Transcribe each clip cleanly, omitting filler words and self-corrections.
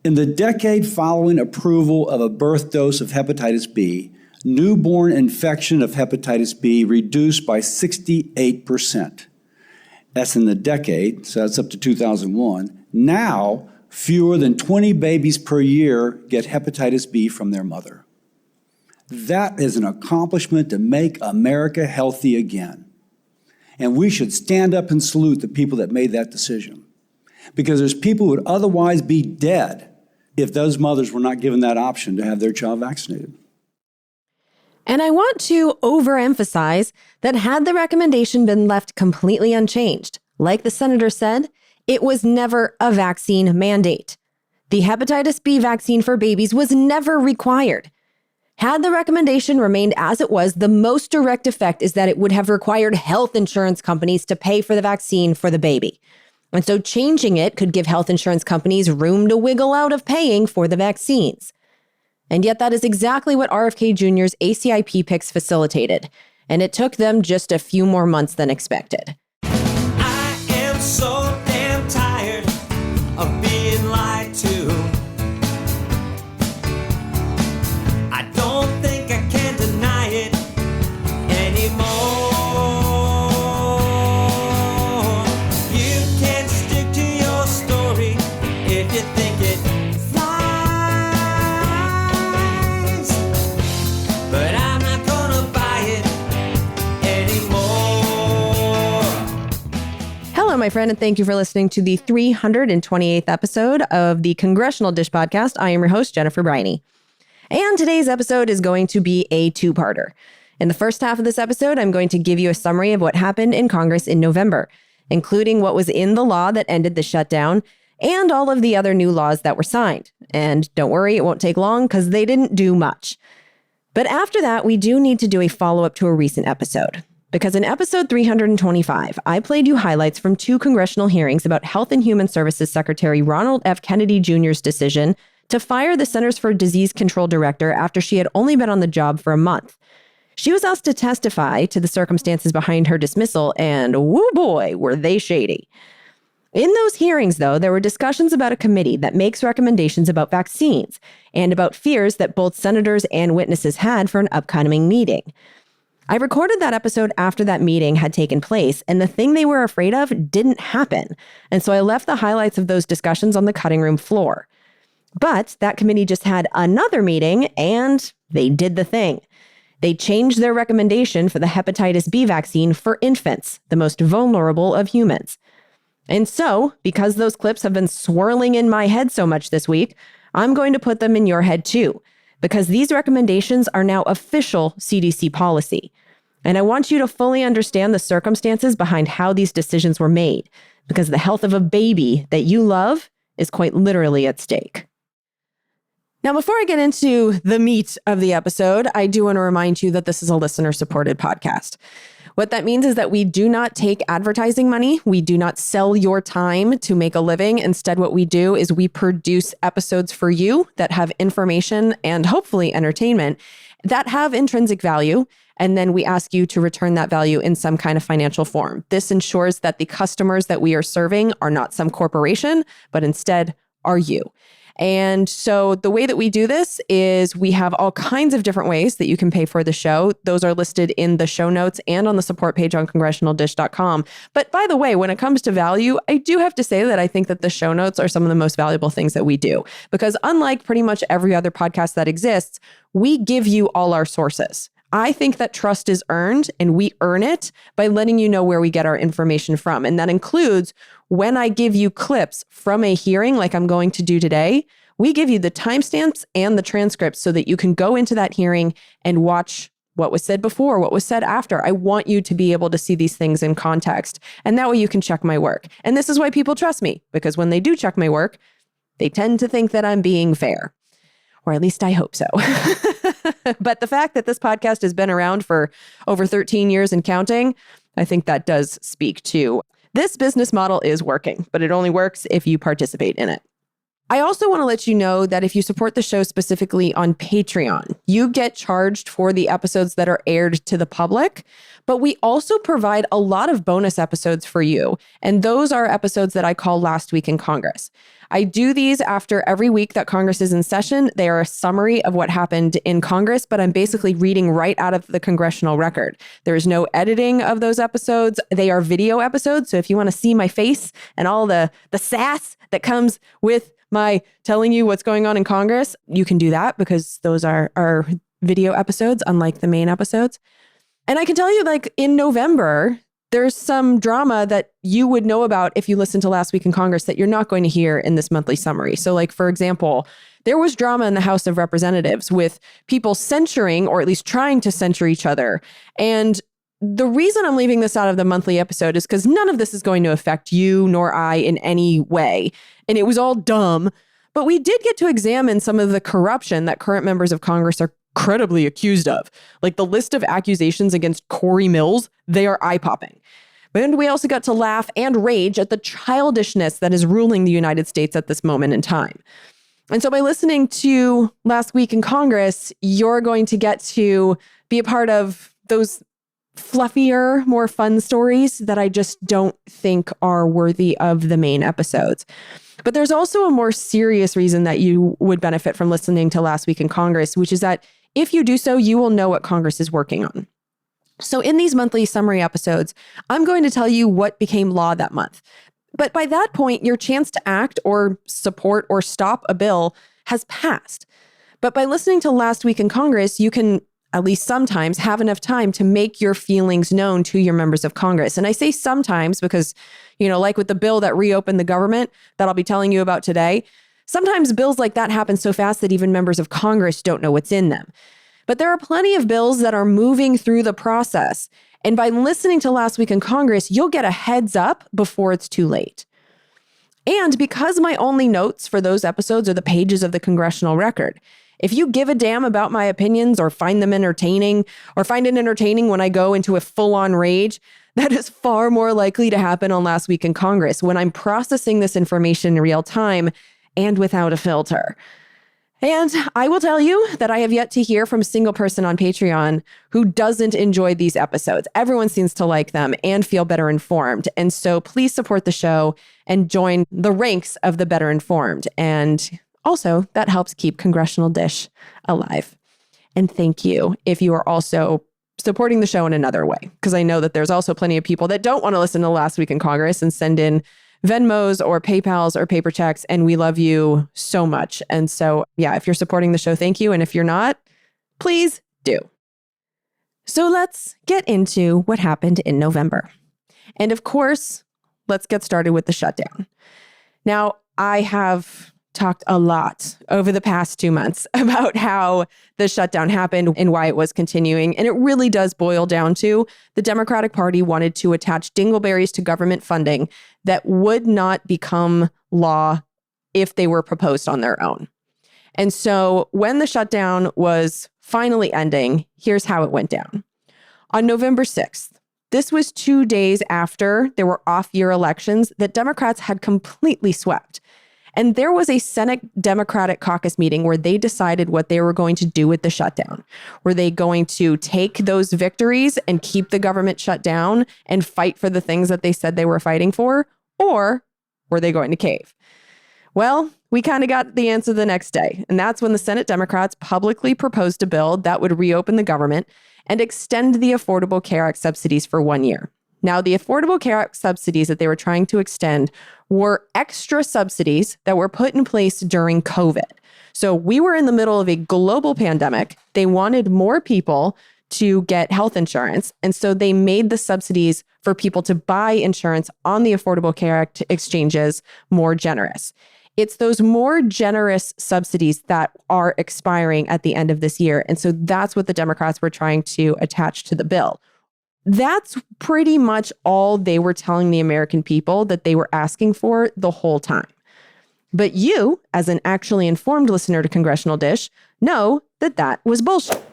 In the decade following approval of a birth dose of hepatitis B, newborn infection of hepatitis B reduced by 68%. That's in the decade, so that's up to 2001. Now, fewer than 20 babies per year get hepatitis B from their mother. That is an accomplishment to make America healthy again. And we should stand up and salute the people that made that decision. Because there's people who would otherwise be dead if those mothers were not given that option to have their child vaccinated. And I want to overemphasize that had the recommendation been left completely unchanged, like the senator said, it was never a vaccine mandate. The hepatitis B vaccine for babies was never required. Had the recommendation remained as it was, the most direct effect is that it would have required health insurance companies to pay for the vaccine for the baby. And so changing it could give health insurance companies room to wiggle out of paying for the vaccines. And yet that is exactly what RFK Jr.'s ACIP picks facilitated. And it took them just a few more months than expected. I am so damn tired of being lied to. I don't think I can deny it anymore. You can stick to your story if you think it flies, but I'm not gonna buy it anymore. Hello, my friend, and thank you for listening to the 328th episode of the Congressional Dish Podcast. I am your host, Jennifer Briney. And today's episode is going to be a two-parter. In the first half of this episode, I'm going to give you a summary of what happened in Congress in November, including what was in the law that ended the shutdown and all of the other new laws that were signed. And don't worry, it won't take long because they didn't do much. But after that, we do need to do a follow-up to a recent episode. Because in episode 325, I played you highlights from two congressional hearings about Health and Human Services Secretary Ronald F. Kennedy Jr.'s decision to fire the Centers for Disease Control director after she had only been on the job for a month. She was asked to testify to the circumstances behind her dismissal, and woo boy, were they shady. In those hearings, though, there were discussions about a committee that makes recommendations about vaccines and about fears that both senators and witnesses had for an upcoming meeting. I recorded that episode after that meeting had taken place, and the thing they were afraid of didn't happen. And so I left the highlights of those discussions on the cutting room floor. But that committee just had another meeting, and they did the thing. They changed their recommendation for the hepatitis B vaccine for infants, the most vulnerable of humans. And so, because those clips have been swirling in my head so much this week, I'm going to put them in your head too, because these recommendations are now official CDC policy. And I want you to fully understand the circumstances behind how these decisions were made, because the health of a baby that you love is quite literally at stake. Now, before I get into the meat of the episode, I do want to remind you that this is a listener-supported podcast. What that means is that we do not take advertising money. We do not sell your time to make a living. Instead, what we do is we produce episodes for you that have information and hopefully entertainment that have intrinsic value. And then we ask you to return that value in some kind of financial form. This ensures that the customers that we are serving are not some corporation, but instead are you. And so the way that we do this is we have all kinds of different ways that you can pay for the show. Those are listed in the show notes and on the support page on congressionaldish.com. But by the way, when it comes to value, I do have to say that I think that the show notes are some of the most valuable things that we do. Because unlike pretty much every other podcast that exists, we give you all our sources. I think that trust is earned, and we earn it by letting you know where we get our information from. And that includes when I give you clips from a hearing like I'm going to do today, we give you the timestamps and the transcripts so that you can go into that hearing and watch what was said before, what was said after. I want you to be able to see these things in context. And that way you can check my work. And this is why people trust me, because when they do check my work, they tend to think that I'm being fair. Or at least I hope so. But the fact that this podcast has been around for over 13 years and counting, I think that does speak to this business model is working, but it only works if you participate in it. I also want to let you know that if you support the show specifically on Patreon, you get charged for the episodes that are aired to the public, but we also provide a lot of bonus episodes for you. And those are episodes that I call Last Week in Congress. I do these after every week that Congress is in session. They are a summary of what happened in Congress, but I'm basically reading right out of the congressional record. There is no editing of those episodes. They are video episodes. So if you want to see my face and all the sass that comes with my telling you what's going on in Congress, you can do that because those are our video episodes, unlike the main episodes. And I can tell you, like, in November, there's some drama that you would know about if you listen to Last Week in Congress that you're not going to hear in this monthly summary. So, like, for example, there was drama in the House of Representatives with people censuring, or at least trying to censor each other. And the reason I'm leaving this out of the monthly episode is because none of this is going to affect you nor I in any way. And it was all dumb. But we did get to examine some of the corruption that current members of Congress are credibly accused of. Like the list of accusations against Corey Mills, they are eye-popping. And we also got to laugh and rage at the childishness that is ruling the United States at this moment in time. And so by listening to Last Week in Congress, you're going to get to be a part of those fluffier, more fun stories that I just don't think are worthy of the main episodes. But there's also a more serious reason that you would benefit from listening to Last Week in Congress, which is that if you do so, you will know what Congress is working on. So in these monthly summary episodes, I'm going to tell you what became law that month. But by that point, your chance to act or support or stop a bill has passed. But by listening to Last Week in Congress, you can at least sometimes have enough time to make your feelings known to your members of Congress. And I say sometimes because, like with the bill that reopened the government that I'll be telling you about today, sometimes bills like that happen so fast that even members of Congress don't know what's in them. But there are plenty of bills that are moving through the process. And by listening to Last Week in Congress, you'll get a heads up before it's too late. And because my only notes for those episodes are the pages of the congressional record, if you give a damn about my opinions or find them entertaining or find it entertaining when I go into a full-on rage, that is far more likely to happen on Last Week in Congress when I'm processing this information in real time and without a filter. And I will tell you that I have yet to hear from a single person on Patreon who doesn't enjoy these episodes. Everyone seems to like them and feel better informed. And so please support the show and join the ranks of the better informed. And also, that helps keep Congressional Dish alive. And thank you if you are also supporting the show in another way, because I know that there's also plenty of people that don't want to listen to Last Week in Congress and send in Venmos or PayPals or paper checks, and we love you so much. And so, yeah, if you're supporting the show, thank you. And if you're not, please do. So let's get into what happened in November. And of course, let's get started with the shutdown. Now, I have talked a lot over the past 2 months about how the shutdown happened and why it was continuing. And it really does boil down to the Democratic Party wanted to attach dingleberries to government funding that would not become law if they were proposed on their own. And so when the shutdown was finally ending, here's how it went down. On November 6th, this was 2 days after there were off-year elections that Democrats had completely swept. And there was a Senate Democratic caucus meeting where they decided what they were going to do with the shutdown. Were they going to take those victories and keep the government shut down and fight for the things that they said they were fighting for? Or were they going to cave? Well, we kind of got the answer the next day. And that's when the Senate Democrats publicly proposed a bill that would reopen the government and extend the Affordable Care Act subsidies for 1 year. Now, the Affordable Care Act subsidies that they were trying to extend were extra subsidies that were put in place during COVID. So we were in the middle of a global pandemic. They wanted more people to get health insurance. And so they made the subsidies for people to buy insurance on the Affordable Care Act exchanges more generous. It's those more generous subsidies that are expiring at the end of this year. And so that's what the Democrats were trying to attach to the bill. That's pretty much all they were telling the American people that they were asking for the whole time. But you, as an actually informed listener to Congressional Dish, know that that was bullshit.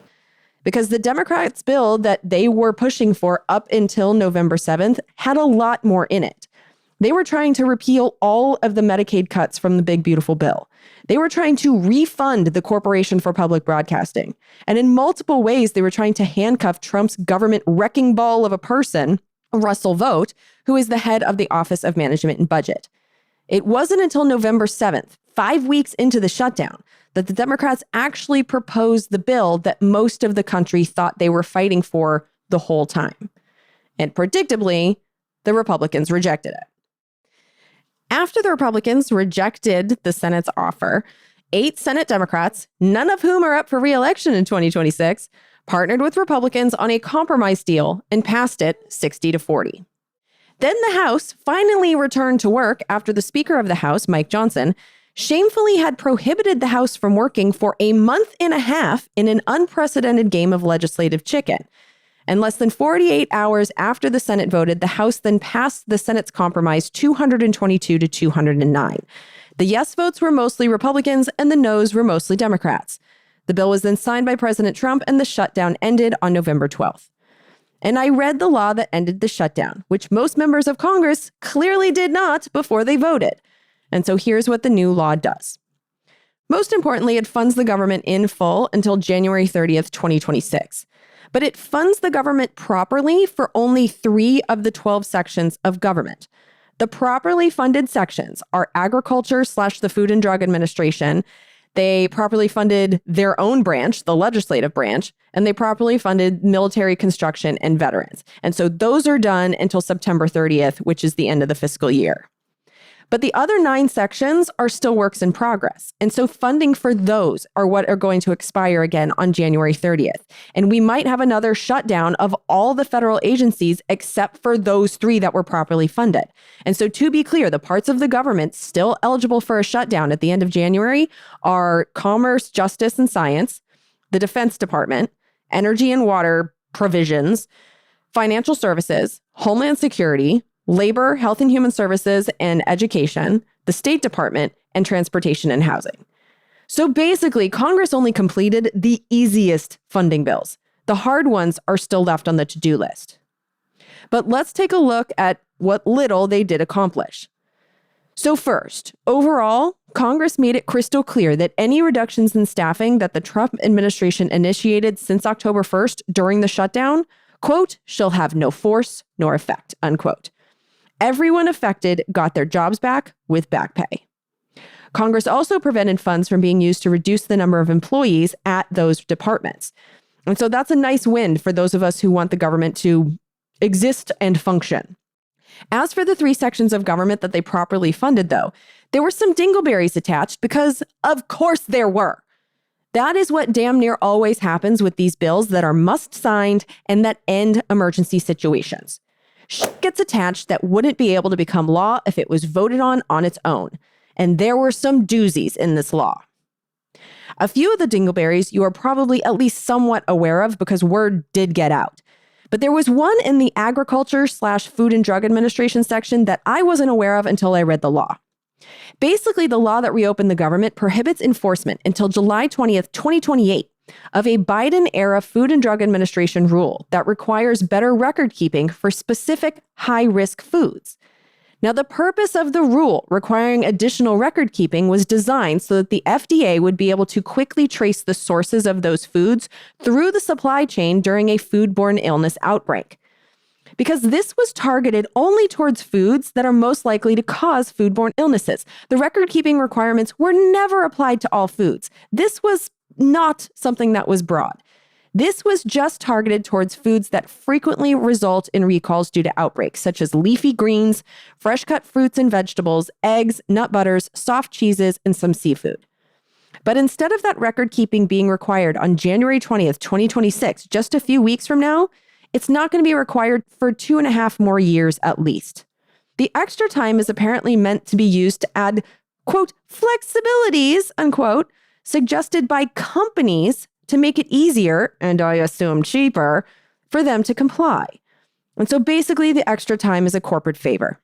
Because the Democrats' bill that they were pushing for up until November 7th had a lot more in it. They were trying to repeal all of the Medicaid cuts from the big, beautiful bill. They were trying to refund the Corporation for Public Broadcasting. And in multiple ways, they were trying to handcuff Trump's government wrecking ball of a person, Russell Vought, who is the head of the Office of Management and Budget. It wasn't until November 7th, 5 weeks into the shutdown, that the Democrats actually proposed the bill that most of the country thought they were fighting for the whole time. And predictably, the Republicans rejected it. After the Republicans rejected the Senate's offer, 8 Senate Democrats, none of whom are up for re-election in 2026, partnered with Republicans on a compromise deal and passed it 60-40. Then the House finally returned to work after the Speaker of the House, Mike Johnson, shamefully had prohibited the House from working for a month and a half in an unprecedented game of legislative chicken. And less than 48 hours after the Senate voted, the House then passed the Senate's compromise 222-209. The yes votes were mostly Republicans and the noes were mostly Democrats. The bill was then signed by President Trump and the shutdown ended on November 12th. And I read the law that ended the shutdown, which most members of Congress clearly did not before they voted. And so here's what the new law does. Most importantly, it funds the government in full until January 30th, 2026. But it funds the government properly for only 3 of the 12 sections of government. The properly funded sections are agriculture / the Food and Drug Administration. They properly funded their own branch, the legislative branch, and they properly funded military construction and veterans. And so those are done until September 30th, which is the end of the fiscal year. But the other 9 sections are still works in progress. And so funding for those are what are going to expire again on January 30th. And we might have another shutdown of all the federal agencies except for those 3 that were properly funded. And so to be clear, the parts of the government still eligible for a shutdown at the end of January are Commerce, Justice, and Science, the Defense Department, Energy and Water Provisions, Financial Services, Homeland Security, Labor, Health and Human Services, and Education, the State Department, and Transportation and Housing. So basically, Congress only completed the easiest funding bills. The hard ones are still left on the to-do list. But let's take a look at what little they did accomplish. So first, overall, Congress made it crystal clear that any reductions in staffing that the Trump administration initiated since October 1st during the shutdown, quote, shall have no force nor effect, unquote. Everyone affected got their jobs back with back pay. Congress also prevented funds from being used to reduce the number of employees at those departments. And so that's a nice win for those of us who want the government to exist and function. As for the 3 sections of government that they properly funded, though, there were some dingleberries attached because, of course, there were. That is what damn near always happens with these bills that are must-signed and that end emergency situations. Shit gets attached that wouldn't be able to become law if it was voted on its own. And there were some doozies in this law. A few of the dingleberries you are probably at least somewhat aware of because word did get out. But there was one in the Agriculture / Food and Drug Administration section that I wasn't aware of until I read the law. Basically, the law that reopened the government prohibits enforcement until July 20th, 2028 of a Biden-era Food and Drug Administration rule that requires better record keeping for specific high-risk foods. Now, the purpose of the rule requiring additional record keeping was designed so that the FDA would be able to quickly trace the sources of those foods through the supply chain during a foodborne illness outbreak. Because this was targeted only towards foods that are most likely to cause foodborne illnesses. The record-keeping requirements were never applied to all foods. This was not something that was broad. This was just targeted towards foods that frequently result in recalls due to outbreaks, such as leafy greens, fresh-cut fruits and vegetables, eggs, nut butters, soft cheeses, and some seafood. But instead of that record-keeping being required on January 20th, 2026, just a few weeks from now, it's not going to be required for 2.5 more years at least. The extra time is apparently meant to be used to add, quote, flexibilities, unquote, suggested by companies to make it easier, and I assume cheaper, for them to comply. And so basically the extra time is a corporate favor.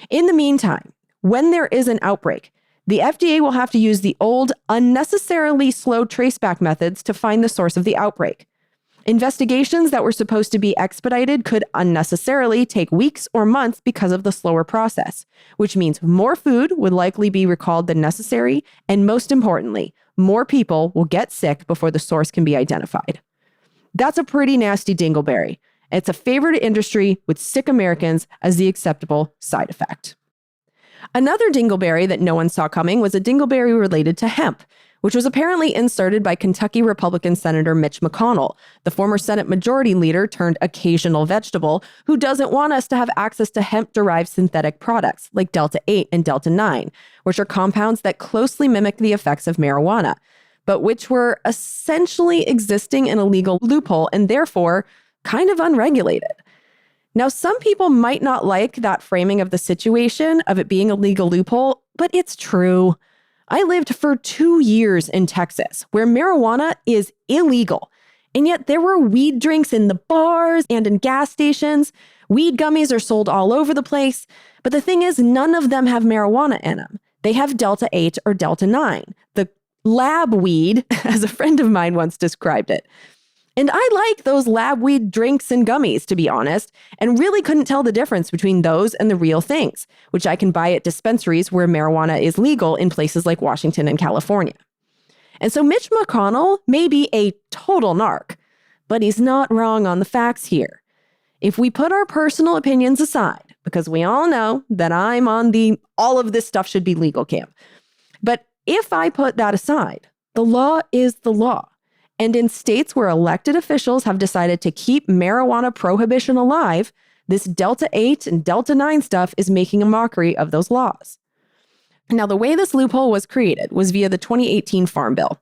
In the meantime, when there is an outbreak, the FDA will have to use the old, unnecessarily slow traceback methods to find the source of the outbreak. Investigations that were supposed to be expedited could unnecessarily take weeks or months because of the slower process, which means more food would likely be recalled than necessary, and most importantly, more people will get sick before the source can be identified. That's a pretty nasty dingleberry. It's a favorite industry with sick Americans as the acceptable side effect. Another dingleberry that no one saw coming was a dingleberry related to hemp, which was apparently inserted by Kentucky Republican Senator Mitch McConnell, the former Senate Majority Leader turned occasional vegetable, who doesn't want us to have access to hemp-derived synthetic products like Delta-8 and Delta-9, which are compounds that closely mimic the effects of marijuana, but which were essentially existing in a legal loophole and therefore kind of unregulated. Now, some people might not like that framing of the situation of it being a legal loophole, but it's true. I lived for 2 years in Texas, where marijuana is illegal. And yet there were weed drinks in the bars and in gas stations. Weed gummies are sold all over the place. But the thing is, none of them have marijuana in them. They have Delta-8 or Delta-9, the lab weed, as a friend of mine once described it. And I like those lab weed drinks and gummies, to be honest, and really couldn't tell the difference between those and the real things, which I can buy at dispensaries where marijuana is legal in places like Washington and California. And so Mitch McConnell may be a total narc, but he's not wrong on the facts here. If we put our personal opinions aside, because we all know that I'm on the all of this stuff should be legal camp, but if I put that aside, the law is the law. And in states where elected officials have decided to keep marijuana prohibition alive, this Delta-8 and Delta-9 stuff is making a mockery of those laws. Now, the way this loophole was created was via the 2018 Farm Bill,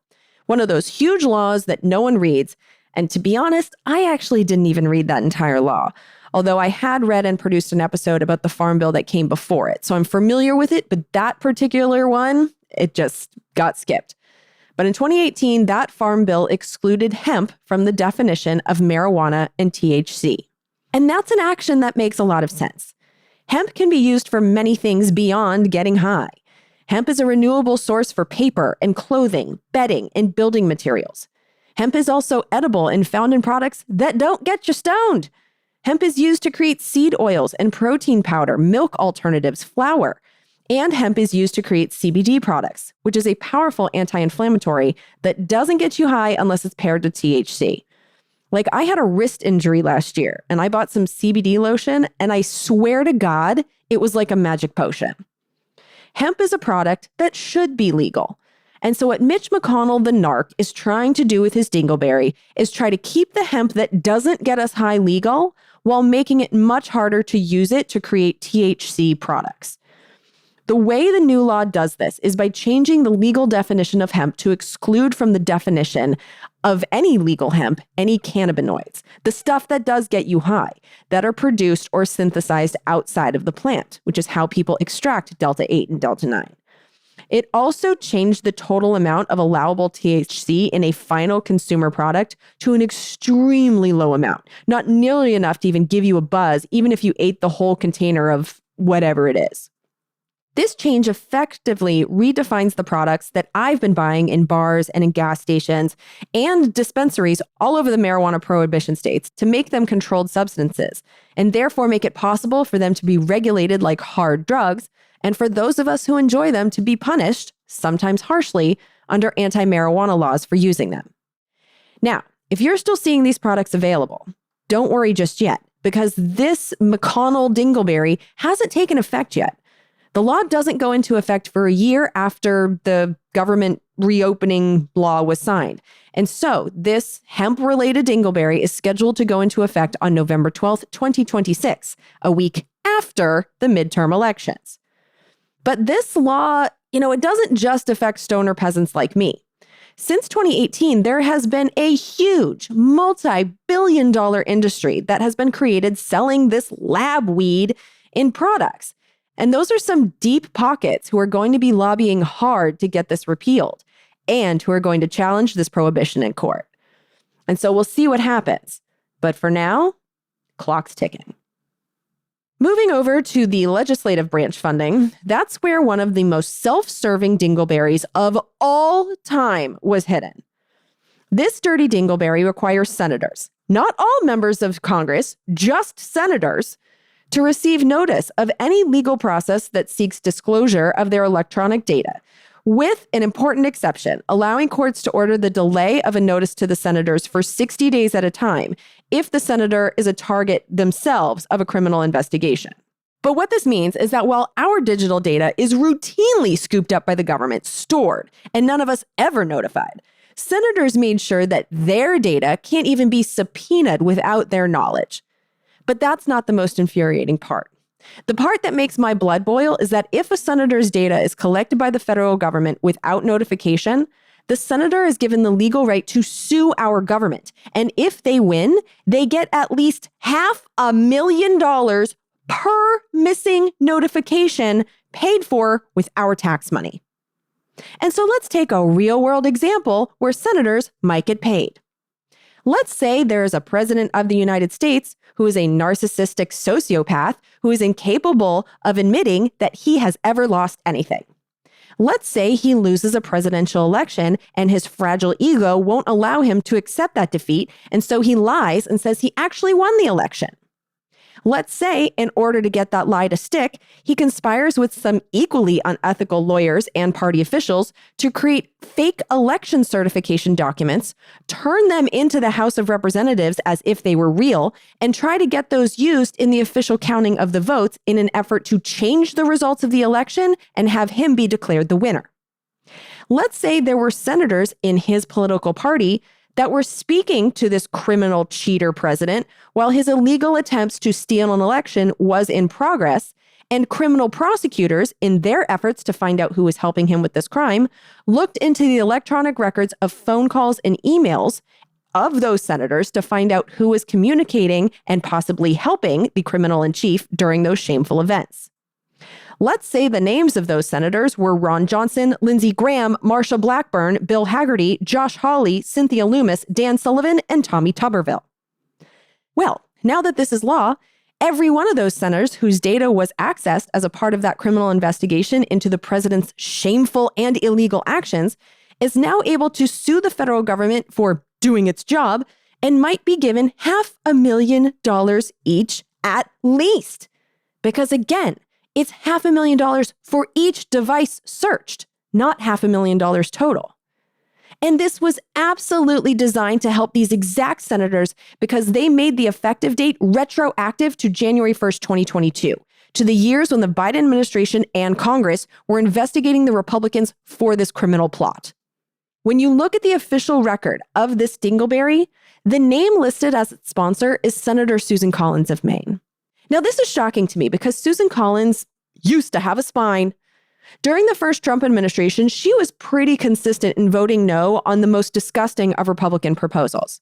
one of those huge laws that no one reads. And to be honest, I actually didn't even read that entire law, although I had read and produced an episode about the Farm Bill that came before it. So I'm familiar with it, but that particular one, it just got skipped. But in 2018, that Farm Bill excluded hemp from the definition of marijuana and THC. And that's an action that makes a lot of sense. Hemp can be used for many things beyond getting high. Hemp is a renewable source for paper and clothing, bedding, and building materials. Hemp is also edible and found in products that don't get you stoned. Hemp is used to create seed oils and protein powder, milk alternatives, flour. And hemp is used to create CBD products, which is a powerful anti-inflammatory that doesn't get you high unless it's paired to THC. Like, I had a wrist injury last year and I bought some CBD lotion, and I swear to God, it was like a magic potion. Hemp is a product that should be legal. And so what Mitch McConnell, the narc, is trying to do with his dingleberry is try to keep the hemp that doesn't get us high legal while making it much harder to use it to create THC products. The way the new law does this is by changing the legal definition of hemp to exclude from the definition of any legal hemp any cannabinoids, the stuff that does get you high, that are produced or synthesized outside of the plant, which is how people extract Delta-8 and Delta-9. It also changed the total amount of allowable THC in a final consumer product to an extremely low amount, not nearly enough to even give you a buzz, even if you ate the whole container of whatever it is. This change effectively redefines the products that I've been buying in bars and in gas stations and dispensaries all over the marijuana prohibition states to make them controlled substances, and therefore make it possible for them to be regulated like hard drugs, and for those of us who enjoy them to be punished, sometimes harshly, under anti-marijuana laws for using them. Now, if you're still seeing these products available, don't worry just yet, because this McConnell dingleberry hasn't taken effect yet. The law doesn't go into effect for a year after the government reopening law was signed. And so this hemp-related dingleberry is scheduled to go into effect on November 12th, 2026, a week after the midterm elections. But this law, it doesn't just affect stoner peasants like me. Since 2018, there has been a huge multi-billion-dollar industry that has been created selling this lab weed in products. And those are some deep pockets who are going to be lobbying hard to get this repealed and who are going to challenge this prohibition in court. And so we'll see what happens. But for now, clock's ticking. Moving over to the legislative branch funding, that's where one of the most self-serving dingleberries of all time was hidden. This dirty dingleberry requires senators, not all members of Congress, just senators, to receive notice of any legal process that seeks disclosure of their electronic data, with an important exception, allowing courts to order the delay of a notice to the senators for 60 days at a time if the senator is a target themselves of a criminal investigation. But what this means is that while our digital data is routinely scooped up by the government, stored, and none of us ever notified, senators made sure that their data can't even be subpoenaed without their knowledge. But that's not the most infuriating part. The part that makes my blood boil is that if a senator's data is collected by the federal government without notification, the senator is given the legal right to sue our government. And if they win, they get at least $500,000 per missing notification paid for with our tax money. And so let's take a real-world example where senators might get paid. Let's say there is a president of the United States who is a narcissistic sociopath who is incapable of admitting that he has ever lost anything. Let's say he loses a presidential election and his fragile ego won't allow him to accept that defeat, and so he lies and says he actually won the election. Let's say, in order to get that lie to stick, he conspires with some equally unethical lawyers and party officials to create fake election certification documents, turn them into the House of Representatives as if they were real, and try to get those used in the official counting of the votes in an effort to change the results of the election and have him be declared the winner. Let's say there were senators in his political party that were speaking to this criminal cheater president while his illegal attempts to steal an election was in progress, and criminal prosecutors, in their efforts to find out who was helping him with this crime, looked into the electronic records of phone calls and emails of those senators to find out who was communicating and possibly helping the criminal in chief during those shameful events. Let's say the names of those senators were Ron Johnson, Lindsey Graham, Marsha Blackburn, Bill Hagerty, Josh Hawley, Cynthia Loomis, Dan Sullivan, and Tommy Tuberville. Well, now that this is law, every one of those senators whose data was accessed as a part of that criminal investigation into the president's shameful and illegal actions is now able to sue the federal government for doing its job and might be given $500,000 each at least. Because again, it's $500,000 for each device searched, not $500,000 total. And this was absolutely designed to help these exact senators because they made the effective date retroactive to January 1st, 2022, to the years when the Biden administration and Congress were investigating the Republicans for this criminal plot. When you look at the official record of this dingleberry, the name listed as its sponsor is Senator Susan Collins of Maine. Now, this is shocking to me because Susan Collins used to have a spine. During the first Trump administration, she was pretty consistent in voting no on the most disgusting of Republican proposals.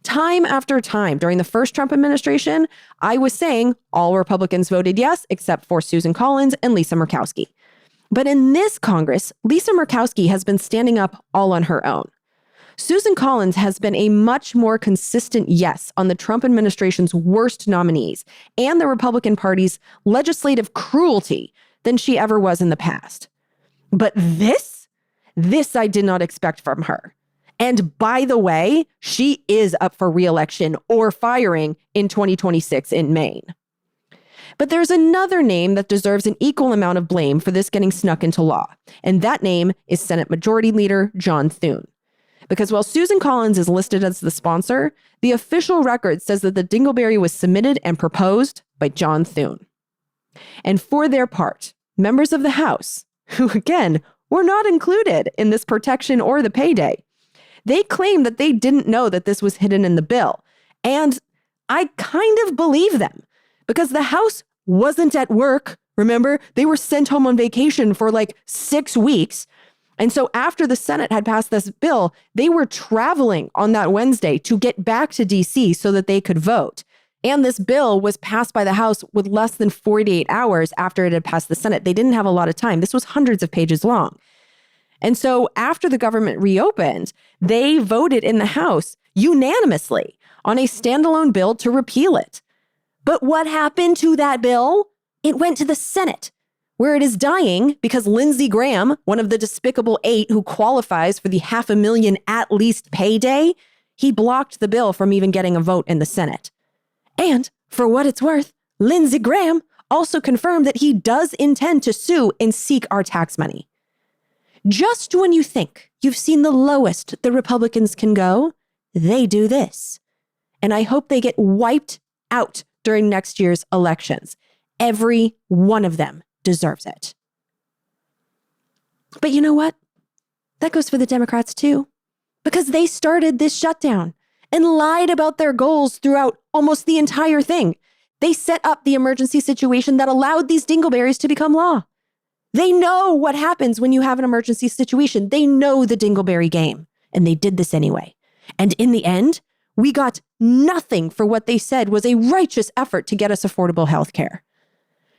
Time after time during the first Trump administration, I was saying all Republicans voted yes, except for Susan Collins and Lisa Murkowski. But in this Congress, Lisa Murkowski has been standing up all on her own. Susan Collins has been a much more consistent yes on the Trump administration's worst nominees and the Republican Party's legislative cruelty than she ever was in the past. But this I did not expect from her. And by the way, she is up for re-election or firing in 2026 in Maine. But there's another name that deserves an equal amount of blame for this getting snuck into law, and that name is Senate Majority Leader John Thune. Because while Susan Collins is listed as the sponsor, the official record says that the dingleberry was submitted and proposed by John Thune. And for their part, members of the House, who again were not included in this protection or the payday, they claim that they didn't know that this was hidden in the bill. And I kind of believe them because the House wasn't at work. Remember, they were sent home on vacation for like 6 weeks. And so after the Senate had passed this bill, they were traveling on that Wednesday to get back to DC so that they could vote. And this bill was passed by the House with less than 48 hours after it had passed the Senate. They didn't have a lot of time. This was hundreds of pages long. And so after the government reopened, they voted in the House unanimously on a standalone bill to repeal it. But what happened to that bill? It went to the Senate, where it is dying because Lindsey Graham, one of the despicable 8 who qualifies for the $500,000 at least payday, he blocked the bill from even getting a vote in the Senate. And for what it's worth, Lindsey Graham also confirmed that he does intend to sue and seek our tax money. Just when you think you've seen the lowest the Republicans can go, they do this. And I hope they get wiped out during next year's elections. Every one of them deserves it. But you know what? That goes for the Democrats too, because they started this shutdown and lied about their goals throughout almost the entire thing. They set up the emergency situation that allowed these dingleberries to become law. They know what happens when you have an emergency situation. They know the dingleberry game, and they did this anyway. And in the end, we got nothing for what they said was a righteous effort to get us affordable health care.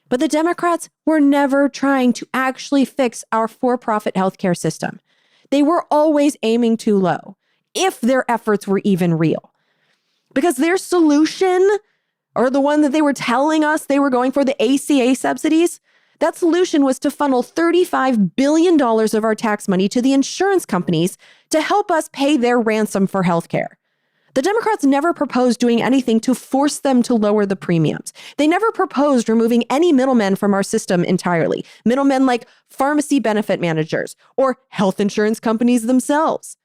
But the Democrats were never trying to actually fix our for-profit healthcare system. They were always aiming too low, if their efforts were even real. Because their solution, or the one that they were telling us they were going for, the ACA subsidies, that solution was to funnel $35 billion of our tax money to the insurance companies to help us pay their ransom for healthcare. The Democrats never proposed doing anything to force them to lower the premiums. They never proposed removing any middlemen from our system entirely. Middlemen like pharmacy benefit managers or health insurance companies themselves.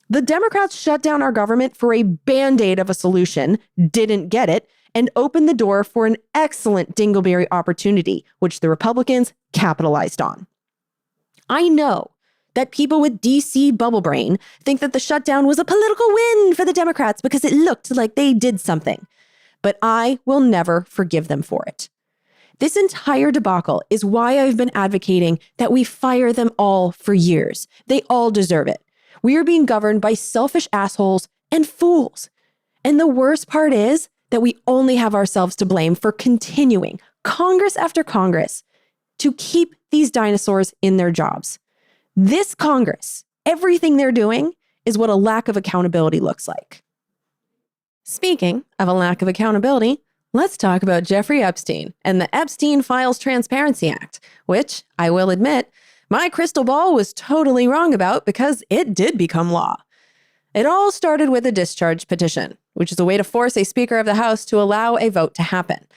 The Democrats shut down our government for a band-aid of a solution, didn't get it, and opened the door for an excellent dingleberry opportunity, which the Republicans capitalized on. I know that people with DC bubble brain think that the shutdown was a political win for the Democrats because it looked like they did something, but I will never forgive them for it. This entire debacle is why I've been advocating that we fire them all for years. They all deserve it. We are being governed by selfish assholes and fools. And the worst part is that we only have ourselves to blame for continuing, Congress after Congress, to keep these dinosaurs in their jobs. This Congress, everything they're doing is what a lack of accountability looks like. Speaking of a lack of accountability, let's talk about Jeffrey Epstein and the Epstein Files Transparency Act, which, I will admit, my crystal ball was totally wrong about because it did become law. It all started with a discharge petition, which is a way to force a Speaker of the House to allow a vote to happen.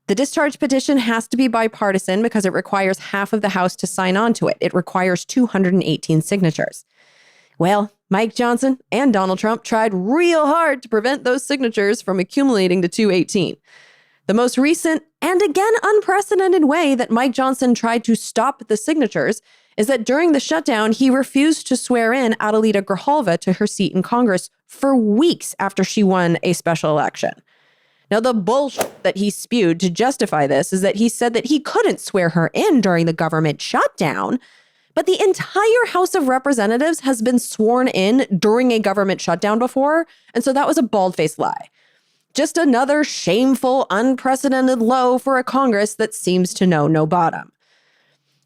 The discharge petition has to be bipartisan because it requires half of the House to sign on to it. It requires 218 signatures. Well, Mike Johnson and Donald Trump tried real hard to prevent those signatures from accumulating to 218. The most recent and again unprecedented way that Mike Johnson tried to stop the signatures is that during the shutdown, he refused to swear in Adelita Grijalva to her seat in Congress for weeks after she won a special election. Now, the bullshit that he spewed to justify this is that he said that he couldn't swear her in during the government shutdown, but the entire House of Representatives has been sworn in during a government shutdown before, and so that was a bald-faced lie. Just another shameful, unprecedented low for a Congress that seems to know no bottom.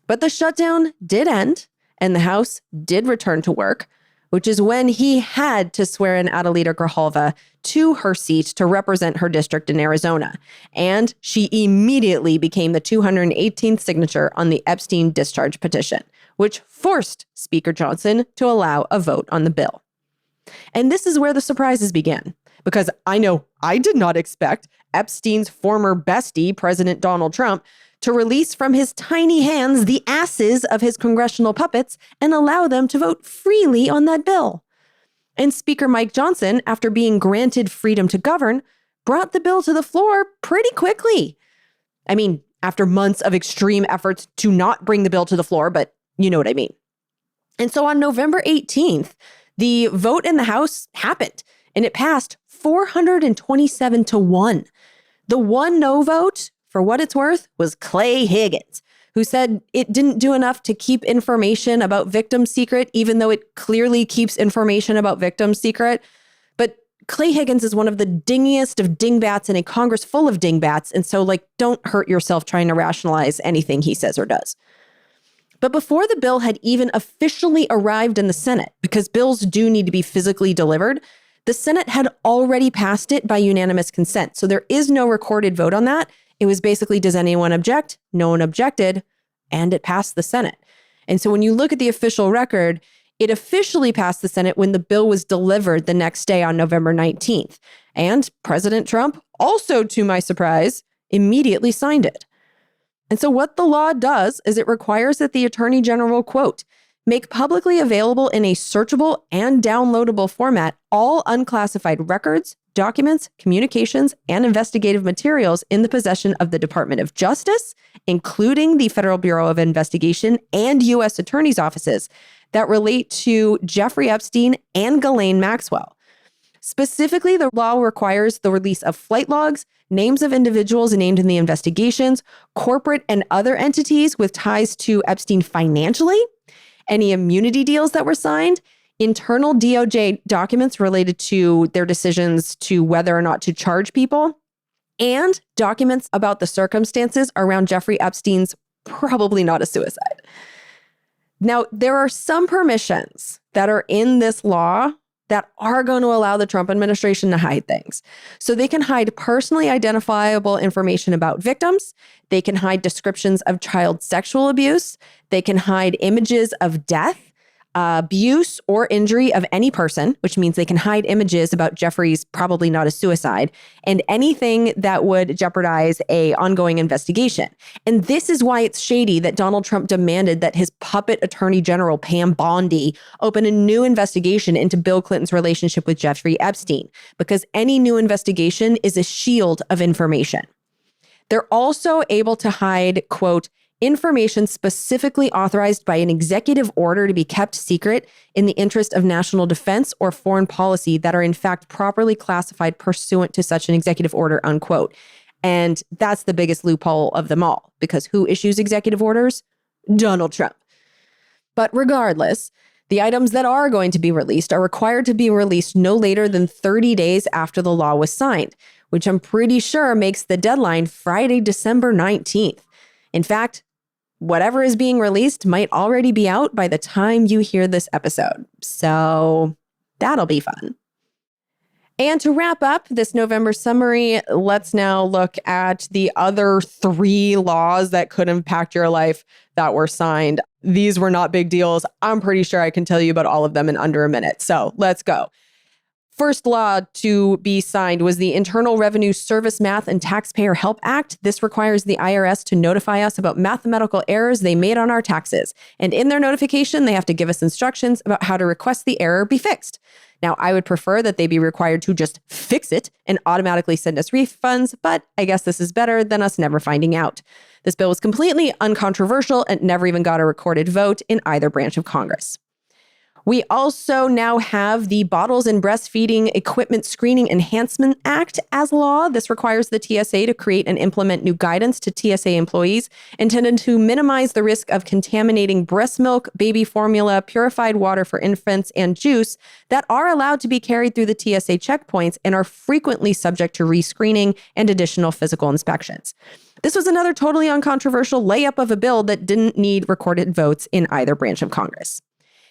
But the shutdown did end, and the House did return to work, which is when he had to swear in Adelita Grijalva to her seat to represent her district in Arizona. And she immediately became the 218th signature on the Epstein discharge petition, which forced Speaker Johnson to allow a vote on the bill. And this is where the surprises began, because I know I did not expect Epstein's former bestie, President Donald Trump, to release from his tiny hands the asses of his congressional puppets and allow them to vote freely on that bill. And Speaker Mike Johnson, after being granted freedom to govern, brought the bill to the floor pretty quickly. I mean, after months of extreme efforts to not bring the bill to the floor, but you know what I mean. And so on November 18th, the vote in the House happened, and it passed 427 to 1. The one no vote, for what it's worth, was Clay Higgins, who said it didn't do enough to keep information about victims secret, even though it clearly keeps information about victims secret. But Clay Higgins is one of the dingiest of dingbats in a Congress full of dingbats, and so, don't hurt yourself trying to rationalize anything he says or does. But before the bill had even officially arrived in the Senate, because bills do need to be physically delivered, the Senate had already passed it by unanimous consent. So there is no recorded vote on that. It was basically, does anyone object? No one objected. and it passed the Senate. And so when you look at the official record, it officially passed the Senate when the bill was delivered the next day on November 19th. And President Trump, also to my surprise, immediately signed it. And so what the law does is it requires that the Attorney General, quote, make publicly available in a searchable and downloadable format all unclassified records, documents, communications, and investigative materials in the possession of the Department of Justice, including the Federal Bureau of Investigation and U.S. Attorney's offices that relate to Jeffrey Epstein and Ghislaine Maxwell. Specifically, the law requires the release of flight logs, names of individuals named in the investigations, corporate and other entities with ties to Epstein financially, any immunity deals that were signed, internal DOJ documents related to their decisions to whether or not to charge people, and documents about the circumstances around Jeffrey Epstein's probably not a suicide. Now, there are some permissions that are in this law that are going to allow the Trump administration to hide things. So they can hide personally identifiable information about victims. They can hide descriptions of child sexual abuse. They can hide images of death, abuse, or injury of any person, which means they can hide images about Jeffrey's probably not a suicide, and anything that would jeopardize an ongoing investigation. And this is why it's shady that Donald Trump demanded that his puppet Attorney General, Pam Bondi, open a new investigation into Bill Clinton's relationship with Jeffrey Epstein, because any new investigation is a shield of information. They're also able to hide, quote, information specifically authorized by an executive order to be kept secret in the interest of national defense or foreign policy that are in fact properly classified pursuant to such an executive order, unquote. And that's the biggest loophole of them all, because who issues executive orders? Donald Trump. But regardless, the items that are going to be released are required to be released no later than 30 days after the law was signed, which I'm pretty sure makes the deadline Friday, December 19th. In fact, whatever is being released might already be out by the time you hear this episode. So that'll be fun. And to wrap up this November summary, let's now look at the other 3 laws that could impact your life that were signed. These were not big deals. I'm pretty sure I can tell you about all of them in under a minute. So let's go. First law to be signed was the Internal Revenue Service Math and Taxpayer Help Act. This requires the IRS to notify us about mathematical errors they made on our taxes. And in their notification, they have to give us instructions about how to request the error be fixed. Now, I would prefer that they be required to just fix it and automatically send us refunds, but I guess this is better than us never finding out. This bill was completely uncontroversial and never even got a recorded vote in either branch of Congress. We also now have the Bottles and Breastfeeding Equipment Screening Enhancement Act as law. This requires the TSA to create and implement new guidance to TSA employees intended to minimize the risk of contaminating breast milk, baby formula, purified water for infants, and juice that are allowed to be carried through the TSA checkpoints and are frequently subject to rescreening and additional physical inspections. This was another totally uncontroversial layup of a bill that didn't need recorded votes in either branch of Congress.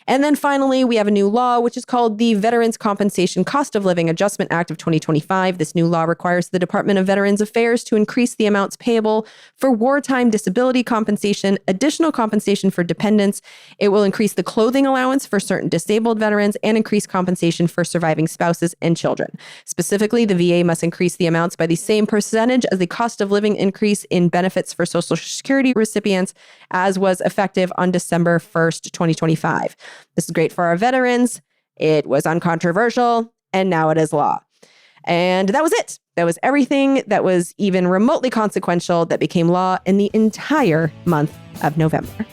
And then finally, we have a new law, which is called the Veterans Compensation Cost of Living Adjustment Act of 2025. This new law requires the Department of Veterans Affairs to increase the amounts payable for wartime disability compensation, additional compensation for dependents. It will increase the clothing allowance for certain disabled veterans and increase compensation for surviving spouses and children. Specifically, the VA must increase the amounts by the same percentage as the cost of living increase in benefits for Social Security recipients, as was effective on December 1st, 2025. This is great for our veterans. It was uncontroversial, and now it is law. And that was it. That was everything that was even remotely consequential that became law in the entire month of November.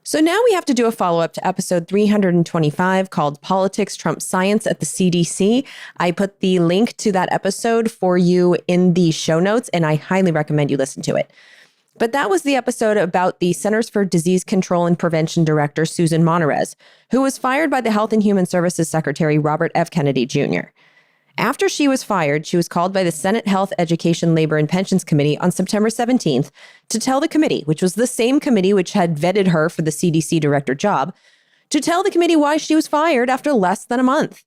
So now we have to do a follow-up to episode 325 called Politics Trump Science at the CDC. I put the link to that episode for you in the show notes, and I highly recommend you listen to it. But that was the episode about the Centers for Disease Control and Prevention Director, Susan Monterez, who was fired by the Health and Human Services Secretary, Robert F. Kennedy Jr. After she was fired, she was called by the Senate Health, Education, Labor, and Pensions Committee on September 17th to tell the committee, which was the same committee which had vetted her for the CDC Director job, to tell the committee why she was fired after less than a month.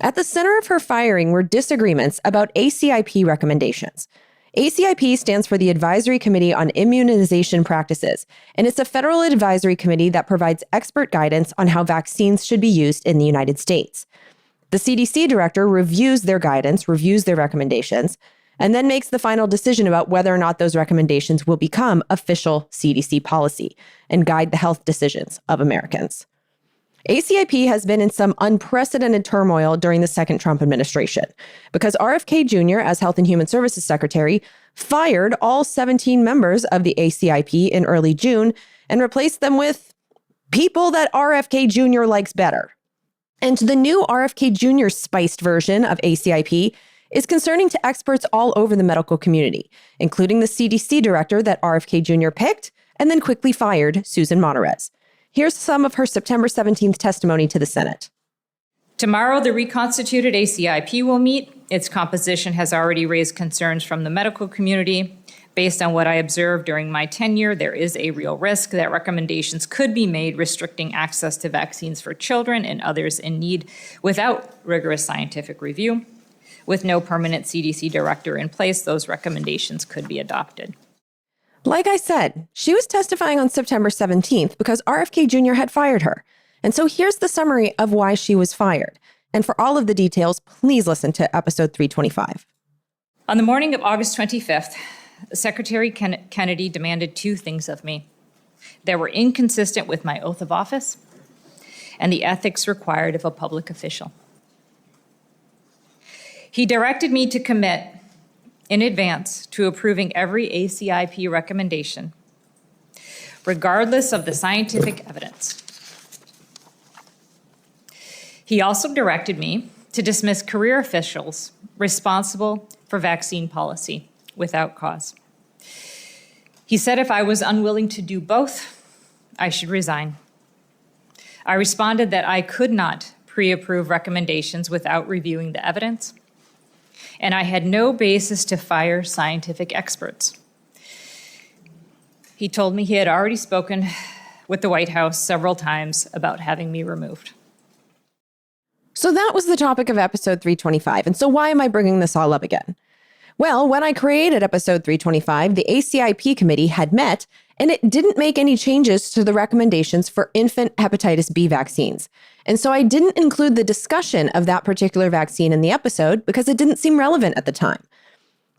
At the center of her firing were disagreements about ACIP recommendations. ACIP stands for the Advisory Committee on Immunization Practices, and it's a federal advisory committee that provides expert guidance on how vaccines should be used in the United States. The CDC Director reviews their guidance, reviews their recommendations, and then makes the final decision about whether or not those recommendations will become official CDC policy and guide the health decisions of Americans. ACIP has been in some unprecedented turmoil during the second Trump administration because RFK Jr., as Health and Human Services Secretary, fired all 17 members of the ACIP in early June and replaced them with people that RFK Jr. likes better. And the new RFK Jr. spiced version of ACIP is concerning to experts all over the medical community, including the CDC director that RFK Jr. picked and then quickly fired, Susan Monterez. Here's some of her September 17th testimony to the Senate. Tomorrow, the reconstituted ACIP will meet. Its composition has already raised concerns from the medical community. Based on what I observed during my tenure, there is a real risk that recommendations could be made restricting access to vaccines for children and others in need without rigorous scientific review. With no permanent CDC director in place, those recommendations could be adopted. Like I said, she was testifying on September 17th because RFK Jr. had fired her. And so here's the summary of why she was fired. And for all of the details, please listen to episode 325. On the morning of August 25th, Secretary Kennedy demanded two things of me that were inconsistent with my oath of office and the ethics required of a public official. He directed me to commit in advance to approving every ACIP recommendation, regardless of the scientific evidence. He also directed me to dismiss career officials responsible for vaccine policy without cause. He said if I was unwilling to do both, I should resign. I responded that I could not pre-approve recommendations without reviewing the evidence, and I had no basis to fire scientific experts. He told me he had already spoken with the White House several times about having me removed. So that was the topic of episode 325. And so why am I bringing this all up again? Well, when I created episode 325, the ACIP committee had met, and it didn't make any changes to the recommendations for infant hepatitis B vaccines. And so I didn't include the discussion of that particular vaccine in the episode because it didn't seem relevant at the time.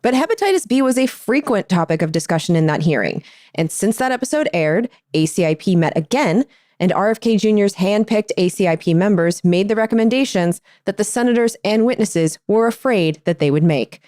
But hepatitis B was a frequent topic of discussion in that hearing. And since that episode aired, ACIP met again, and RFK Jr.'s hand-picked ACIP members made the recommendations that the senators and witnesses were afraid that they would make.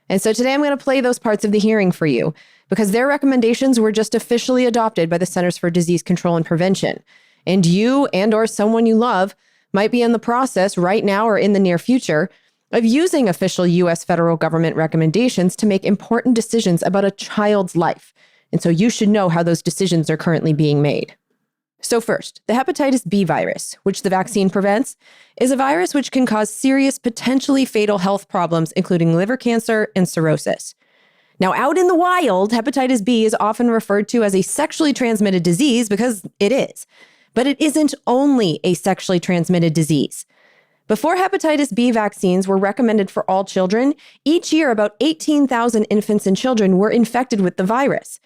And so today I'm going to play those parts of the hearing for you because their recommendations were just officially adopted by the Centers for Disease Control and Prevention. And you and or someone you love might be in the process right now or in the near future of using official U.S. federal government recommendations to make important decisions about a child's life. And so you should know how those decisions are currently being made. So first, the hepatitis B virus, which the vaccine prevents, is a virus which can cause serious, potentially fatal health problems, including liver cancer and cirrhosis. Now, out in the wild, hepatitis B is often referred to as a sexually transmitted disease because it is. But it isn't only a sexually transmitted disease. Before hepatitis B vaccines were recommended for all children, each year about 18,000 infants and children were infected with the virus.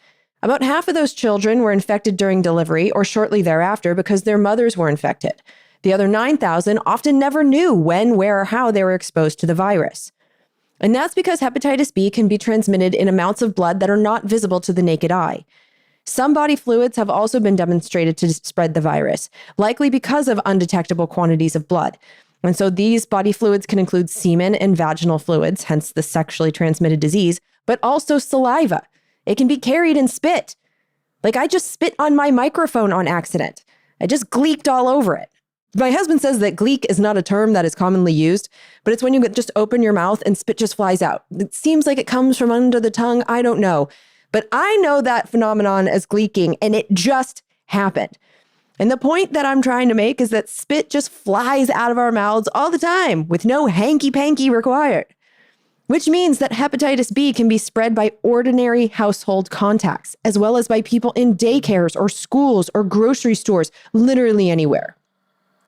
About half of those children were infected during delivery or shortly thereafter because their mothers were infected. The other 9,000 often never knew when, where, or how they were exposed to the virus. And that's because hepatitis B can be transmitted in amounts of blood that are not visible to the naked eye. Some body fluids have also been demonstrated to spread the virus, likely because of undetectable quantities of blood. And so these body fluids can include semen and vaginal fluids, hence the sexually transmitted disease, but also saliva. It can be carried in spit. Like I just spit on my microphone on accident. I just gleeked all over it. My husband says that gleek is not a term that is commonly used, but it's when you just open your mouth and spit just flies out. It seems like it comes from under the tongue. I don't know. But I know that phenomenon as gleeking, and it just happened. And the point that I'm trying to make is that spit just flies out of our mouths all the time with no hanky-panky required. Which means that hepatitis B can be spread by ordinary household contacts, as well as by people in daycares or schools or grocery stores, literally anywhere.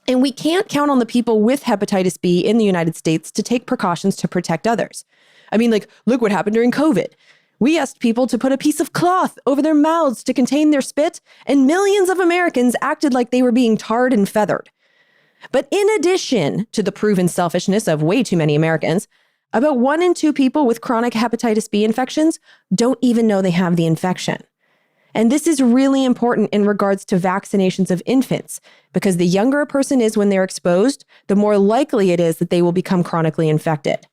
And we can't count on the people with hepatitis B in the United States to take precautions to protect others. I mean, look what happened during COVID. We asked people to put a piece of cloth over their mouths to contain their spit, and millions of Americans acted like they were being tarred and feathered. But in addition to the proven selfishness of way too many Americans, about 1 in 2 people with chronic hepatitis B infections don't even know they have the infection. And this is really important in regards to vaccinations of infants, because the younger a person is when they're exposed, the more likely it is that they will become chronically infected.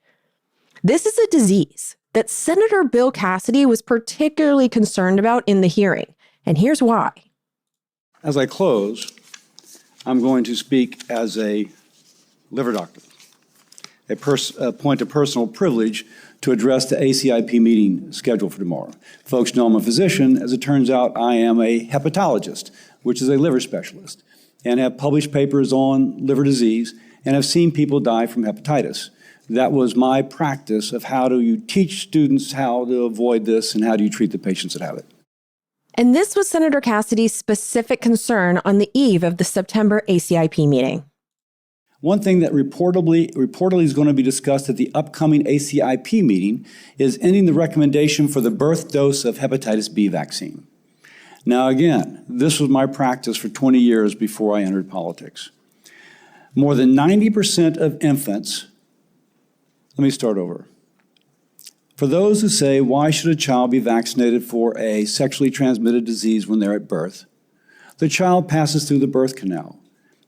This is a disease that Senator Bill Cassidy was particularly concerned about in the hearing, and here's why. As I close, I'm going to speak as a liver doctor, a point of personal privilege to address the ACIP meeting scheduled for tomorrow. Folks know I'm a physician. As it turns out, I am a hepatologist, which is a liver specialist, and have published papers on liver disease and have seen people die from hepatitis. That was my practice of how do you teach students how to avoid this and how do you treat the patients that have it. And this was Senator Cassidy's specific concern on the eve of the September ACIP meeting. One thing that reportedly is going to be discussed at the upcoming ACIP meeting is ending the recommendation for the birth dose of hepatitis B vaccine. Now again, this was my practice for 20 years before I entered politics. More than 90% of infants, let me start over. For those who say, why should a child be vaccinated for a sexually transmitted disease when they're at birth? The child passes through the birth canal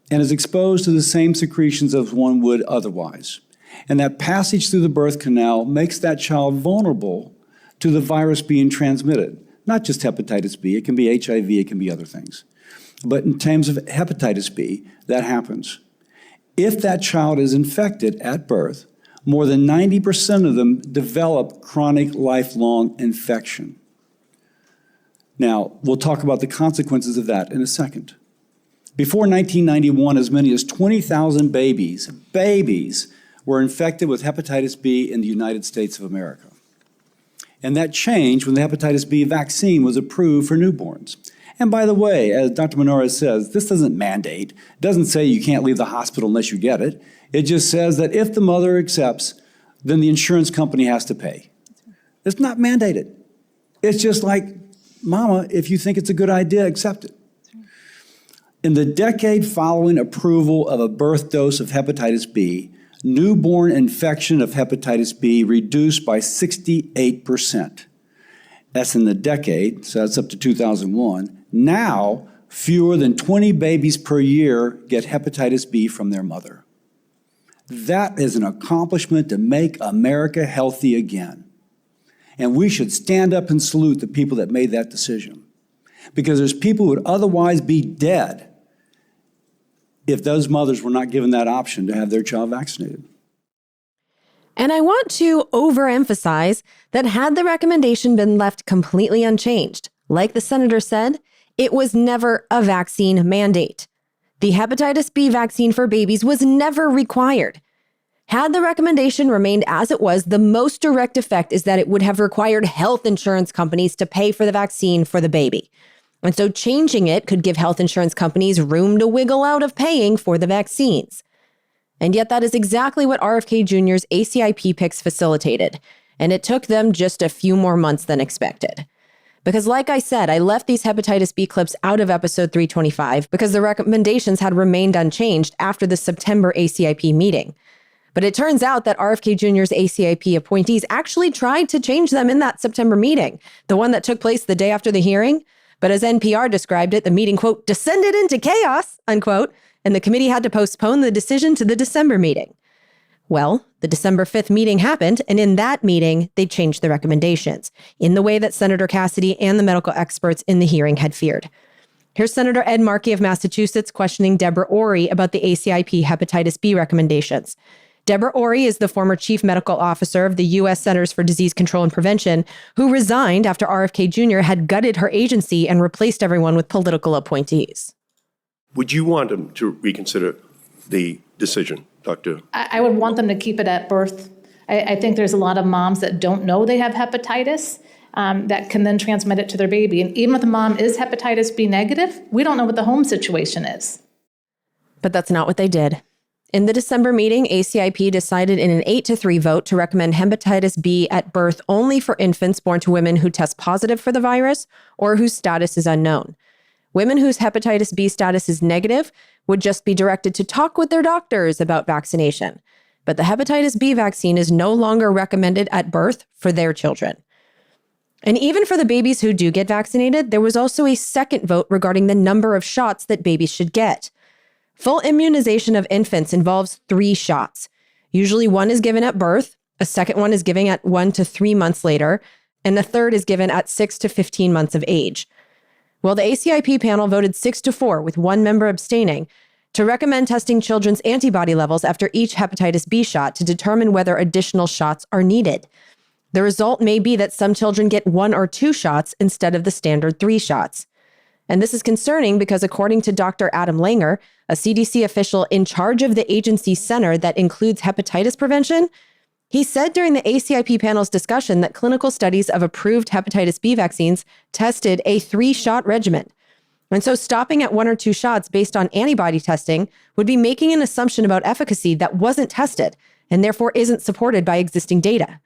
and is exposed to the same secretions as one would otherwise. And that passage through the birth canal makes that child vulnerable to the virus being transmitted. Not just hepatitis B, it can be HIV, it can be other things. But in terms of hepatitis B, that happens. If that child is infected at birth, more than 90% of them develop chronic lifelong infection. Now, we'll talk about the consequences of that in a second. Before 1991, as many as 20,000 babies were infected with hepatitis B in the United States of America. And that changed when the hepatitis B vaccine was approved for newborns. And by the way, as Dr. Menorez says, this doesn't mandate. It doesn't say you can't leave the hospital unless you get it. It just says that if the mother accepts, then the insurance company has to pay. It's not mandated. It's just like, mama, if you think it's a good idea, accept it. In the decade following approval of a birth dose of hepatitis B, newborn infection of hepatitis B reduced by 68%. That's in the decade, so that's up to 2001. Now, fewer than 20 babies per year get hepatitis B from their mother. That is an accomplishment to make America healthy again. And we should stand up and salute the people that made that decision. Because there's people who would otherwise be dead if those mothers were not given that option to have their child vaccinated. And I want to overemphasize that had the recommendation been left completely unchanged, like the senator said, it was never a vaccine mandate. The hepatitis B vaccine for babies was never required. Had the recommendation remained as it was, the most direct effect is that it would have required health insurance companies to pay for the vaccine for the baby. And so changing it could give health insurance companies room to wiggle out of paying for the vaccines. And yet that is exactly what RFK Jr.'s ACIP picks facilitated. And it took them just a few more months than expected. Because like I said, I left these hepatitis B clips out of episode 325 because the recommendations had remained unchanged after the September ACIP meeting. But it turns out that RFK Jr.'s ACIP appointees actually tried to change them in that September meeting, the one that took place the day after the hearing. But as NPR described it, the meeting, quote, descended into chaos, unquote, and the committee had to postpone the decision to the December meeting. Well, the December 5th meeting happened, and in that meeting, they changed the recommendations in the way that Senator Cassidy and the medical experts in the hearing had feared. Here's Senator Ed Markey of Massachusetts questioning Deborah Ori about the ACIP hepatitis B recommendations. Deborah Ori is the former chief medical officer of the U.S. Centers for Disease Control and Prevention, who resigned after RFK Jr. had gutted her agency and replaced everyone with political appointees. Would you want them to reconsider the decision, Dr.? I would want them to keep it at birth. I think there's a lot of moms that don't know they have hepatitis that can then transmit it to their baby. And even if the mom is hepatitis B negative, we don't know what the home situation is. But that's not what they did. In the December meeting, ACIP decided in an 8-3 vote to recommend hepatitis B at birth only for infants born to women who test positive for the virus or whose status is unknown. Women whose hepatitis B status is negative would just be directed to talk with their doctors about vaccination. But the hepatitis B vaccine is no longer recommended at birth for their children. And even for the babies who do get vaccinated, there was also a second vote regarding the number of shots that babies should get. Full immunization of infants involves 3 shots. Usually one is given at birth, a second one is given at 1 to 3 months later, and a third is given at 6 to 15 months of age. Well, the ACIP panel voted 6-4, with one member abstaining, to recommend testing children's antibody levels after each hepatitis B shot to determine whether additional shots are needed. The result may be that some children get 1 or 2 shots instead of the standard 3 shots. And this is concerning because according to Dr. Adam Langer, a CDC official in charge of the agency center that includes hepatitis prevention, he said during the ACIP panel's discussion that clinical studies of approved hepatitis B vaccines tested a 3-shot regimen. And so stopping at 1 or 2 shots based on antibody testing would be making an assumption about efficacy that wasn't tested and therefore isn't supported by existing data.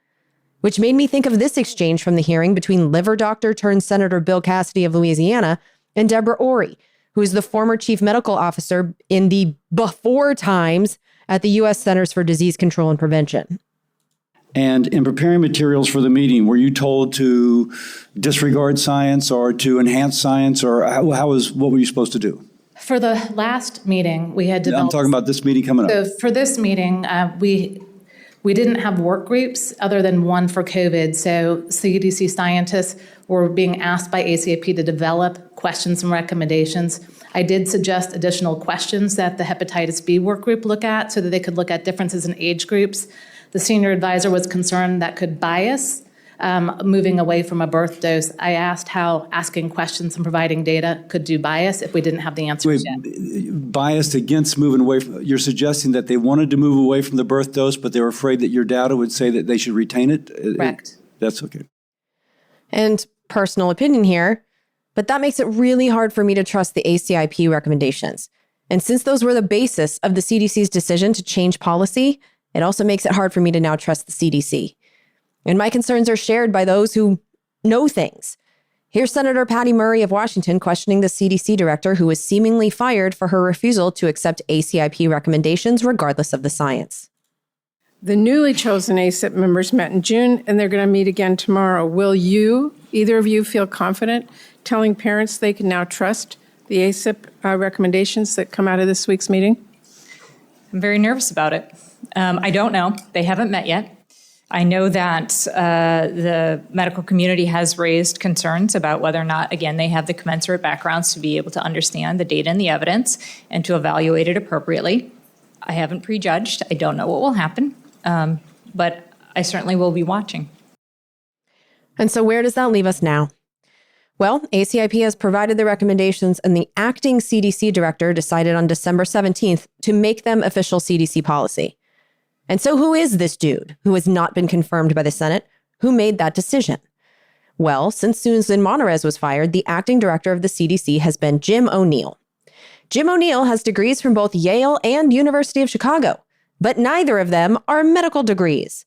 Which made me think of this exchange from the hearing between liver doctor turned Senator Bill Cassidy of Louisiana and Deborah Ori, who is the former chief medical officer in the before times at the U.S. Centers for Disease Control and Prevention. And in preparing materials for the meeting, were you told to disregard science or to enhance science, or what were you supposed to do? For the last meeting, we had developed. I'm talking about this meeting coming up. So for this meeting, we didn't have work groups other than one for COVID. So CDC scientists were being asked by ACIP to develop questions and recommendations. I did suggest additional questions that the hepatitis B work group look at so that they could look at differences in age groups. The senior advisor was concerned that could bias moving away from a birth dose. I asked how asking questions and providing data could do bias if we didn't have the answers yet. Biased against moving away from, you're suggesting that they wanted to move away from the birth dose, but they were afraid that your data would say that they should retain it? Correct. That's okay. And personal opinion here, but that makes it really hard for me to trust the ACIP recommendations. And since those were the basis of the CDC's decision to change policy, it also makes it hard for me to now trust the CDC. And my concerns are shared by those who know things. Here's Senator Patty Murray of Washington questioning the CDC director who was seemingly fired for her refusal to accept ACIP recommendations regardless of the science. The newly chosen ACIP members met in June, and they're going to meet again tomorrow. Will either of you feel confident telling parents they can now trust the ACIP recommendations that come out of this week's meeting? I'm very nervous about it. I don't know. They haven't met yet. I know that the medical community has raised concerns about whether or not, again, they have the commensurate backgrounds to be able to understand the data and the evidence and to evaluate it appropriately. I haven't prejudged. I don't know what will happen, but I certainly will be watching. And so where does that leave us now? Well, ACIP has provided the recommendations, and the acting CDC director decided on December 17th to make them official CDC policy. And so who is this dude who has not been confirmed by the Senate? Who made that decision? Well, since Susan Monterez was fired, the acting director of the CDC has been Jim O'Neill. Jim O'Neill has degrees from both Yale and University of Chicago, but neither of them are medical degrees.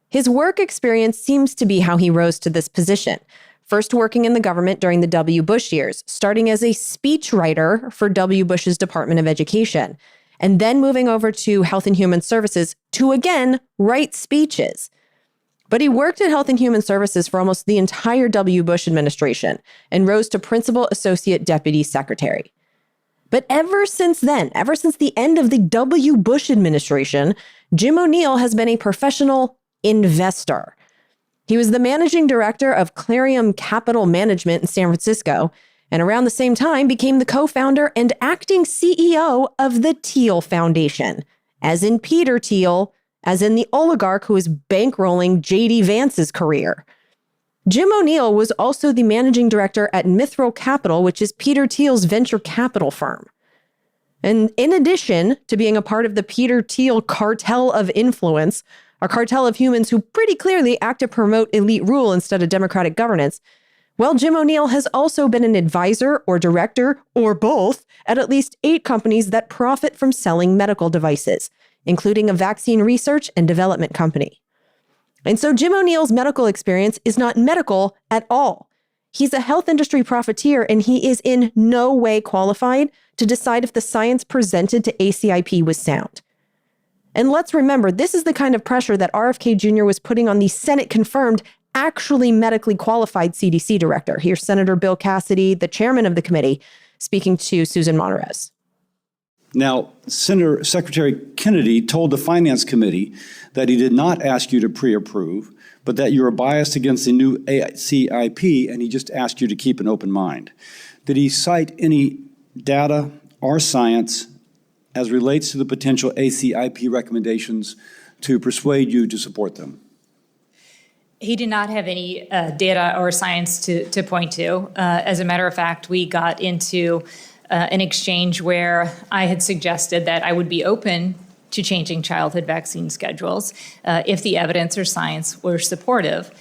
His work experience seems to be how he rose to this position, first working in the government during the W. Bush years, starting as a speechwriter for W. Bush's Department of Education, and then moving over to Health and Human Services to again write speeches. But he worked at Health and Human Services for almost the entire W. Bush administration and rose to Principal Associate Deputy Secretary. But ever since then, ever since the end of the W. Bush administration, Jim O'Neill has been a professional investor. He was the managing director of Clarium Capital Management in San Francisco, and around the same time became the co-founder and acting CEO of the Thiel Foundation, as in Peter Thiel, as in the oligarch who is bankrolling J.D. Vance's career. Jim O'Neill was also the managing director at Mithril Capital, which is Peter Thiel's venture capital firm. And in addition to being a part of the Peter Thiel cartel of influence, a cartel of humans who pretty clearly act to promote elite rule instead of democratic governance, Well, Jim O'Neill has also been an advisor or director or both at least 8 companies that profit from selling medical devices, including a vaccine research and development company. And so Jim O'Neill's medical experience is not medical at all. He's a health industry profiteer, and he is in no way qualified to decide if the science presented to ACIP was sound. And let's remember, this is the kind of pressure that RFK Jr. was putting on the Senate-confirmed, actually medically qualified CDC director. Here's Senator Bill Cassidy, the chairman of the committee, speaking to Susan Monterez. Now, Secretary Kennedy told the Finance Committee that he did not ask you to pre-approve, but that you were biased against the new ACIP, and he just asked you to keep an open mind. Did he cite any data or science as relates to the potential ACIP recommendations to persuade you to support them? He did not have any data or science to point to. As a matter of fact, we got into an exchange where I had suggested that I would be open to changing childhood vaccine schedules if the evidence or science were supportive.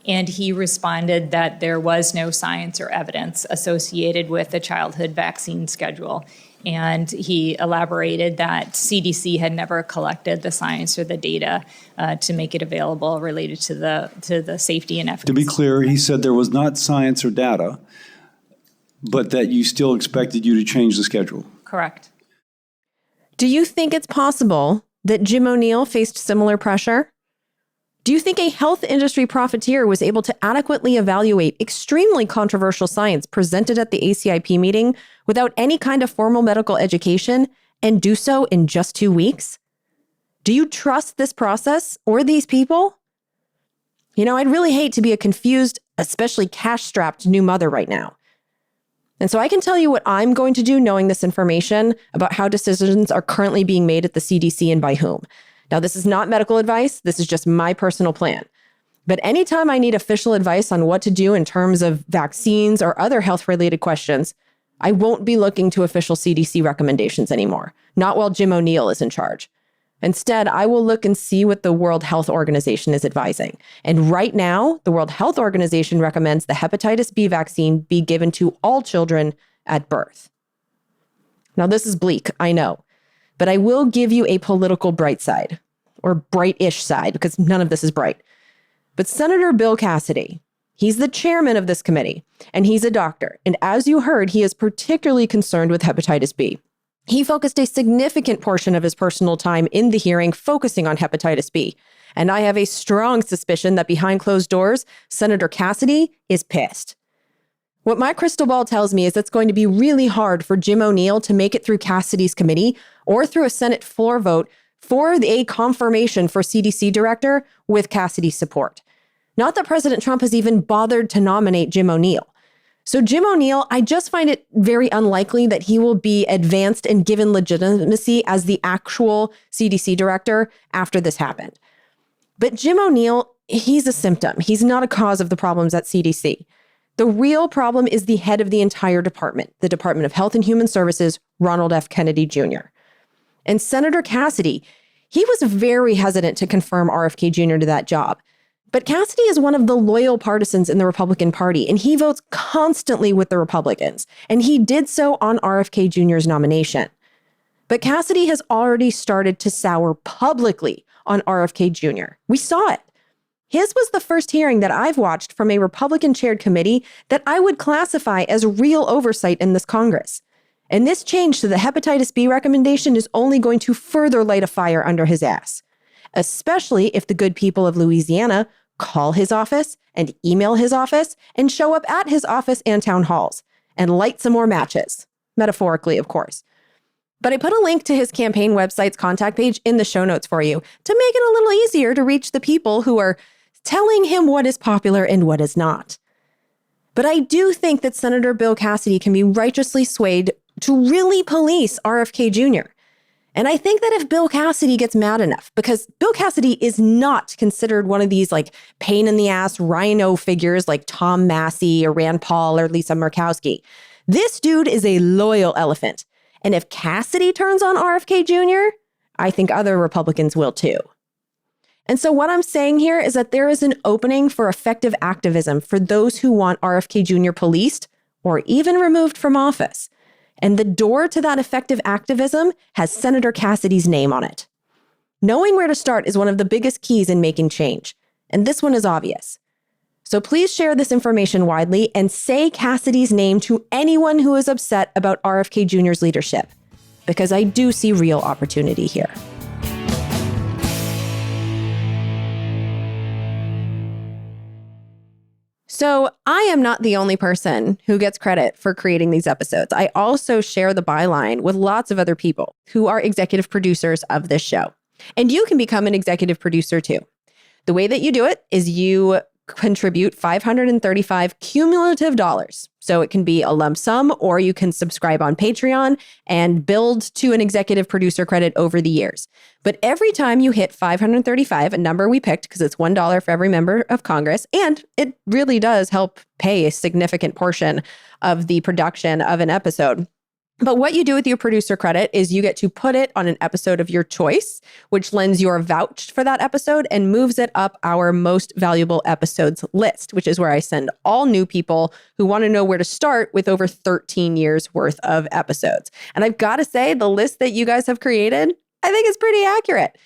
And he responded that there was no science or evidence associated with the childhood vaccine schedule. And he elaborated that CDC had never collected the science or the data to make it available related to the safety and efficacy. To be clear, he said there was not science or data, but that you still expected you to change the schedule. Correct. Do you think it's possible that Jim O'Neill faced similar pressure? Do you think a health industry profiteer was able to adequately evaluate extremely controversial science presented at the ACIP meeting without any kind of formal medical education and do so in just 2 weeks? Do you trust this process or these people? You know, I'd really hate to be a confused, especially cash-strapped new mother right now. And so I can tell you what I'm going to do knowing this information about how decisions are currently being made at the CDC and by whom. Now, this is not medical advice. This is just my personal plan. But anytime I need official advice on what to do in terms of vaccines or other health-related questions, I won't be looking to official CDC recommendations anymore, not while Jim O'Neill is in charge. Instead, I will look and see what the World Health Organization is advising. And right now, the World Health Organization recommends the hepatitis B vaccine be given to all children at birth. Now, this is bleak, I know, but I will give you a political bright side, or bright-ish side, because none of this is bright. But Senator Bill Cassidy, he's the chairman of this committee, and he's a doctor. And as you heard, he is particularly concerned with hepatitis B. He focused a significant portion of his personal time in the hearing focusing on hepatitis B. And I have a strong suspicion that behind closed doors, Senator Cassidy is pissed. What my crystal ball tells me is it's going to be really hard for Jim O'Neill to make it through Cassidy's committee or through a Senate floor vote for a confirmation for CDC director with Cassidy's support. Not that President Trump has even bothered to nominate Jim O'Neill. So Jim O'Neill, I just find it very unlikely that he will be advanced and given legitimacy as the actual CDC director after this happened. But Jim O'Neill, he's a symptom. He's not a cause of the problems at CDC. The real problem is the head of the entire department, the Department of Health and Human Services, Ronald F. Kennedy Jr. And Senator Cassidy, he was very hesitant to confirm RFK Jr. to that job. But Cassidy is one of the loyal partisans in the Republican Party, and he votes constantly with the Republicans. And he did so on RFK Jr.'s nomination. But Cassidy has already started to sour publicly on RFK Jr. We saw it. His was the first hearing that I've watched from a Republican-chaired committee that I would classify as real oversight in this Congress. And this change to the hepatitis B recommendation is only going to further light a fire under his ass, especially if the good people of Louisiana call his office and email his office and show up at his office and town halls and light some more matches, metaphorically, of course. But I put a link to his campaign website's contact page in the show notes for you to make it a little easier to reach the people who are telling him what is popular and what is not. But I do think that Senator Bill Cassidy can be righteously swayed to really police RFK Jr. And I think that if Bill Cassidy gets mad enough, because Bill Cassidy is not considered one of these like pain in the ass rhino figures like Tom Massey or Rand Paul or Lisa Murkowski. This dude is a loyal elephant. And if Cassidy turns on RFK Jr., I think other Republicans will too. And so what I'm saying here is that there is an opening for effective activism for those who want RFK Jr. policed or even removed from office. And the door to that effective activism has Senator Cassidy's name on it. Knowing where to start is one of the biggest keys in making change. And this one is obvious. So please share this information widely and say Cassidy's name to anyone who is upset about RFK Jr.'s leadership, because I do see real opportunity here. So I am not the only person who gets credit for creating these episodes. I also share the byline with lots of other people who are executive producers of this show. And you can become an executive producer too. The way that you do it is you contribute $535 cumulative dollars. So it can be a lump sum, or you can subscribe on Patreon and build to an executive producer credit over the years. But every time you hit $535, a number we picked because it's $1 for every member of Congress, and it really does help pay a significant portion of the production of an episode. But what you do with your producer credit is you get to put it on an episode of your choice, which lends your vouch for that episode and moves it up our most valuable episodes list, which is where I send all new people who want to know where to start with over 13 years worth of episodes. And I've got to say, the list that you guys have created, I think is pretty accurate.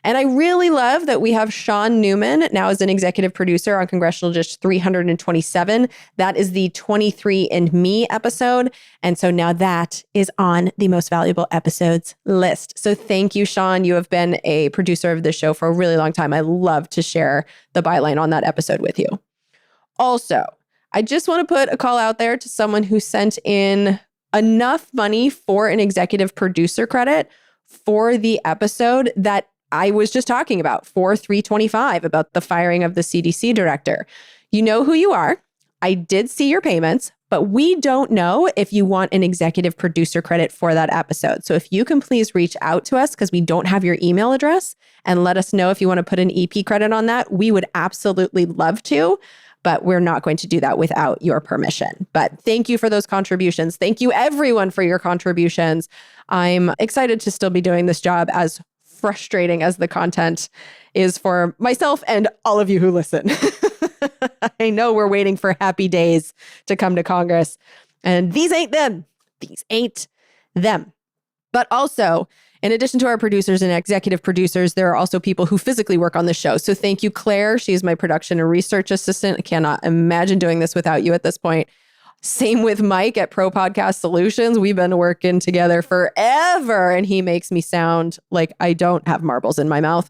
And I really love that we have Sean Newman now as an executive producer on Congressional Dish 327. That is the 23andMe episode. And so now that is on the most valuable episodes list. So thank you, Sean. You have been a producer of this show for a really long time. I love to share the byline on that episode with you. Also, I just want to put a call out there to someone who sent in enough money for an executive producer credit for the episode that I was just talking about, for 325, about the firing of the CDC director. You know who you are. I did see your payments, but we don't know if you want an executive producer credit for that episode. So if you can please reach out to us, because we don't have your email address, and let us know if you want to put an EP credit on that. We would absolutely love to, but we're not going to do that without your permission. But thank you for those contributions. Thank you everyone for your contributions. I'm excited to still be doing this job, as frustrating as the content is for myself and all of you who listen. I know we're waiting for happy days to come to Congress, and these ain't them. These ain't them. But also, in addition to our producers and executive producers, there are also people who physically work on the show. So thank you, Claire. She's my production and research assistant. I cannot imagine doing this without you at this point. Same with Mike at Pro Podcast Solutions. We've been working together forever, and he makes me sound like I don't have marbles in my mouth.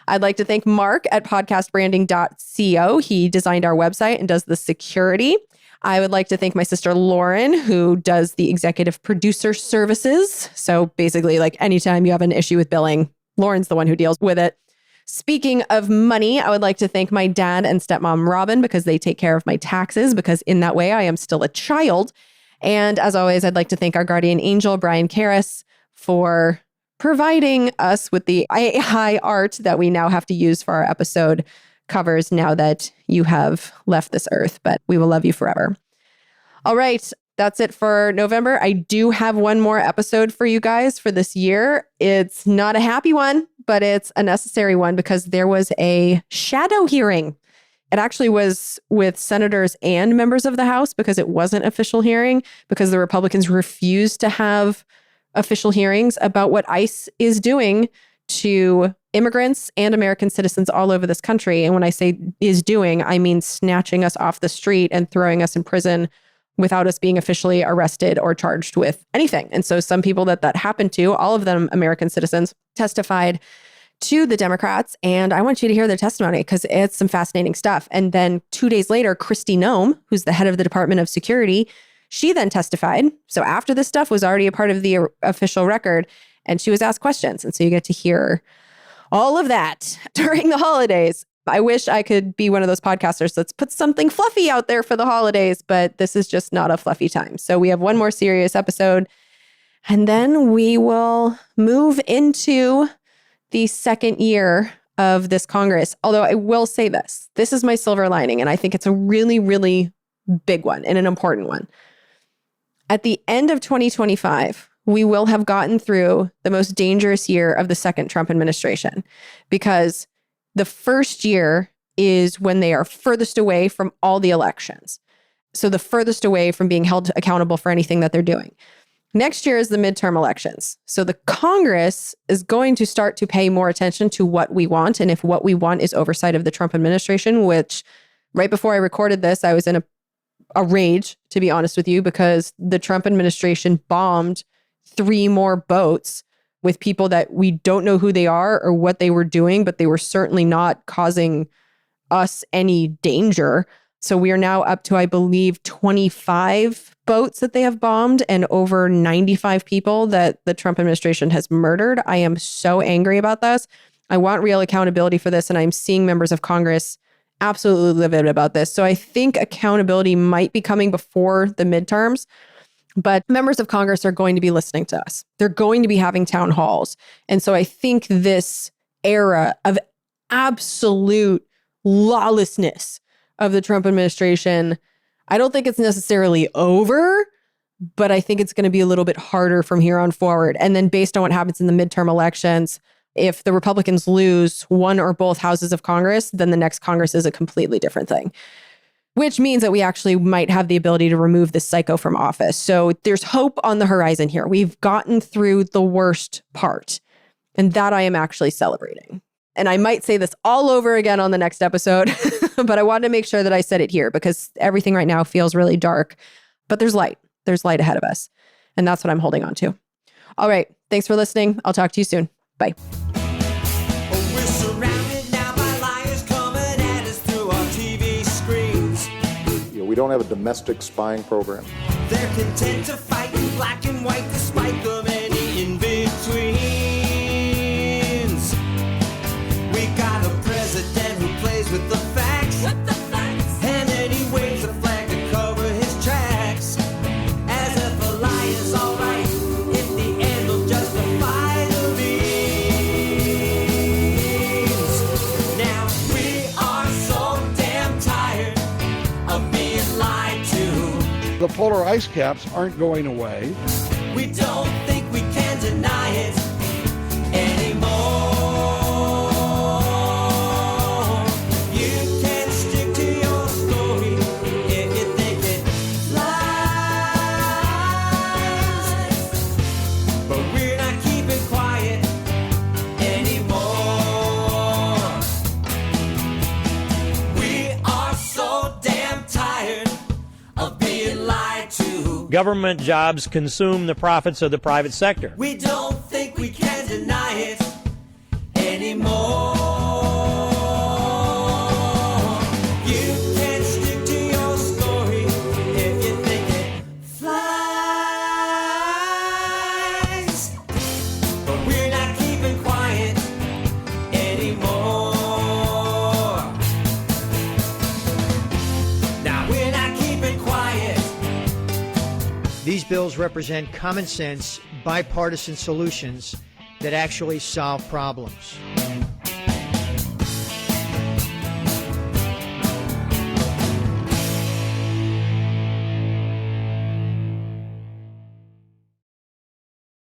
I'd like to thank Mark at podcastbranding.co. He designed our website and does the security. I would like to thank my sister Lauren, who does the executive producer services. So basically, like anytime you have an issue with billing, Lauren's the one who deals with it. Speaking of money, I would like to thank my dad and stepmom, Robin, because they take care of my taxes, because in that way I am still a child. And as always, I'd like to thank our guardian angel, Brian Karras, for providing us with the AI art that we now have to use for our episode covers now that you have left this earth, but we will love you forever. All right. That's it for November. I do have one more episode for you guys for this year. It's not a happy one, but it's a necessary one because there was a shadow hearing. It actually was with senators and members of the House because it wasn't official hearing, because the Republicans refused to have official hearings about what ICE is doing to immigrants and American citizens all over this country. And when I say is doing, I mean snatching us off the street and throwing us in prison without us being officially arrested or charged with anything. And so some people that happened to, all of them American citizens, testified to the Democrats. And I want you to hear their testimony because it's some fascinating stuff. And then 2 days later, Kristi Noem, who's the head of the Department of Security, she then testified. So after this stuff was already a part of the official record, and she was asked questions. And so you get to hear all of that during the holidays. I wish I could be one of those podcasters that's put something fluffy out there for the holidays, but this is just not a fluffy time. So we have one more serious episode, and then we will move into the second year of this Congress. Although I will say this is my silver lining, and I think it's a really, really big one and an important one. At the end of 2025, we will have gotten through the most dangerous year of the second Trump administration, because The first year is when they are furthest away from all the elections. So the furthest away from being held accountable for anything that they're doing. Next year is the midterm elections. So the Congress is going to start to pay more attention to what we want. And if what we want is oversight of the Trump administration, which right before I recorded this, I was in a rage, to be honest with you, because the Trump administration bombed 3 more boats with people that we don't know who they are or what they were doing, but they were certainly not causing us any danger. So we are now up to, I believe, 25 boats that they have bombed and over 95 people that the Trump administration has murdered. I am so angry about this. I want real accountability for this, and I'm seeing members of Congress absolutely livid about this. So I think accountability might be coming before the midterms, but members of Congress are going to be listening to us. They're going to be having town halls. And so I think this era of absolute lawlessness of the Trump administration, I don't think it's necessarily over, but I think it's going to be a little bit harder from here on forward. And then based on what happens in the midterm elections, if the Republicans lose one or both houses of Congress, then the next Congress is a completely different thing, which means that we actually might have the ability to remove this psycho from office. So there's hope on the horizon here. We've gotten through the worst part, and that I am actually celebrating. And I might say this all over again on the next episode, but I wanted to make sure that I said it here because everything right now feels really dark, but there's light. There's light ahead of us. And that's what I'm holding on to. All right. Thanks for listening. I'll talk to you soon. Bye. We're surrounded now by liars coming at us through our TV screens. We don't have a domestic spying program. They're content to fight in black and white despite of any in-betweens. We got a president who plays with the facts. And then he waves a flag to cover his tracks. As if a lie is alright, if the end will justify the means. Now we are so damn tired of being lied to. The polar ice caps aren't going away. We don't think we can deny it anymore. You can stick to your story if you think it flies. But we're not keeping quiet anymore. We are so damn tired of being lied to. Government jobs consume the profits of the private sector. We don't think we can deny it anymore. You can stick to your story if you think it flies. But we're not keeping quiet anymore. Now we're not keeping quiet. These bills represent common sense, bipartisan solutions that actually solve problems.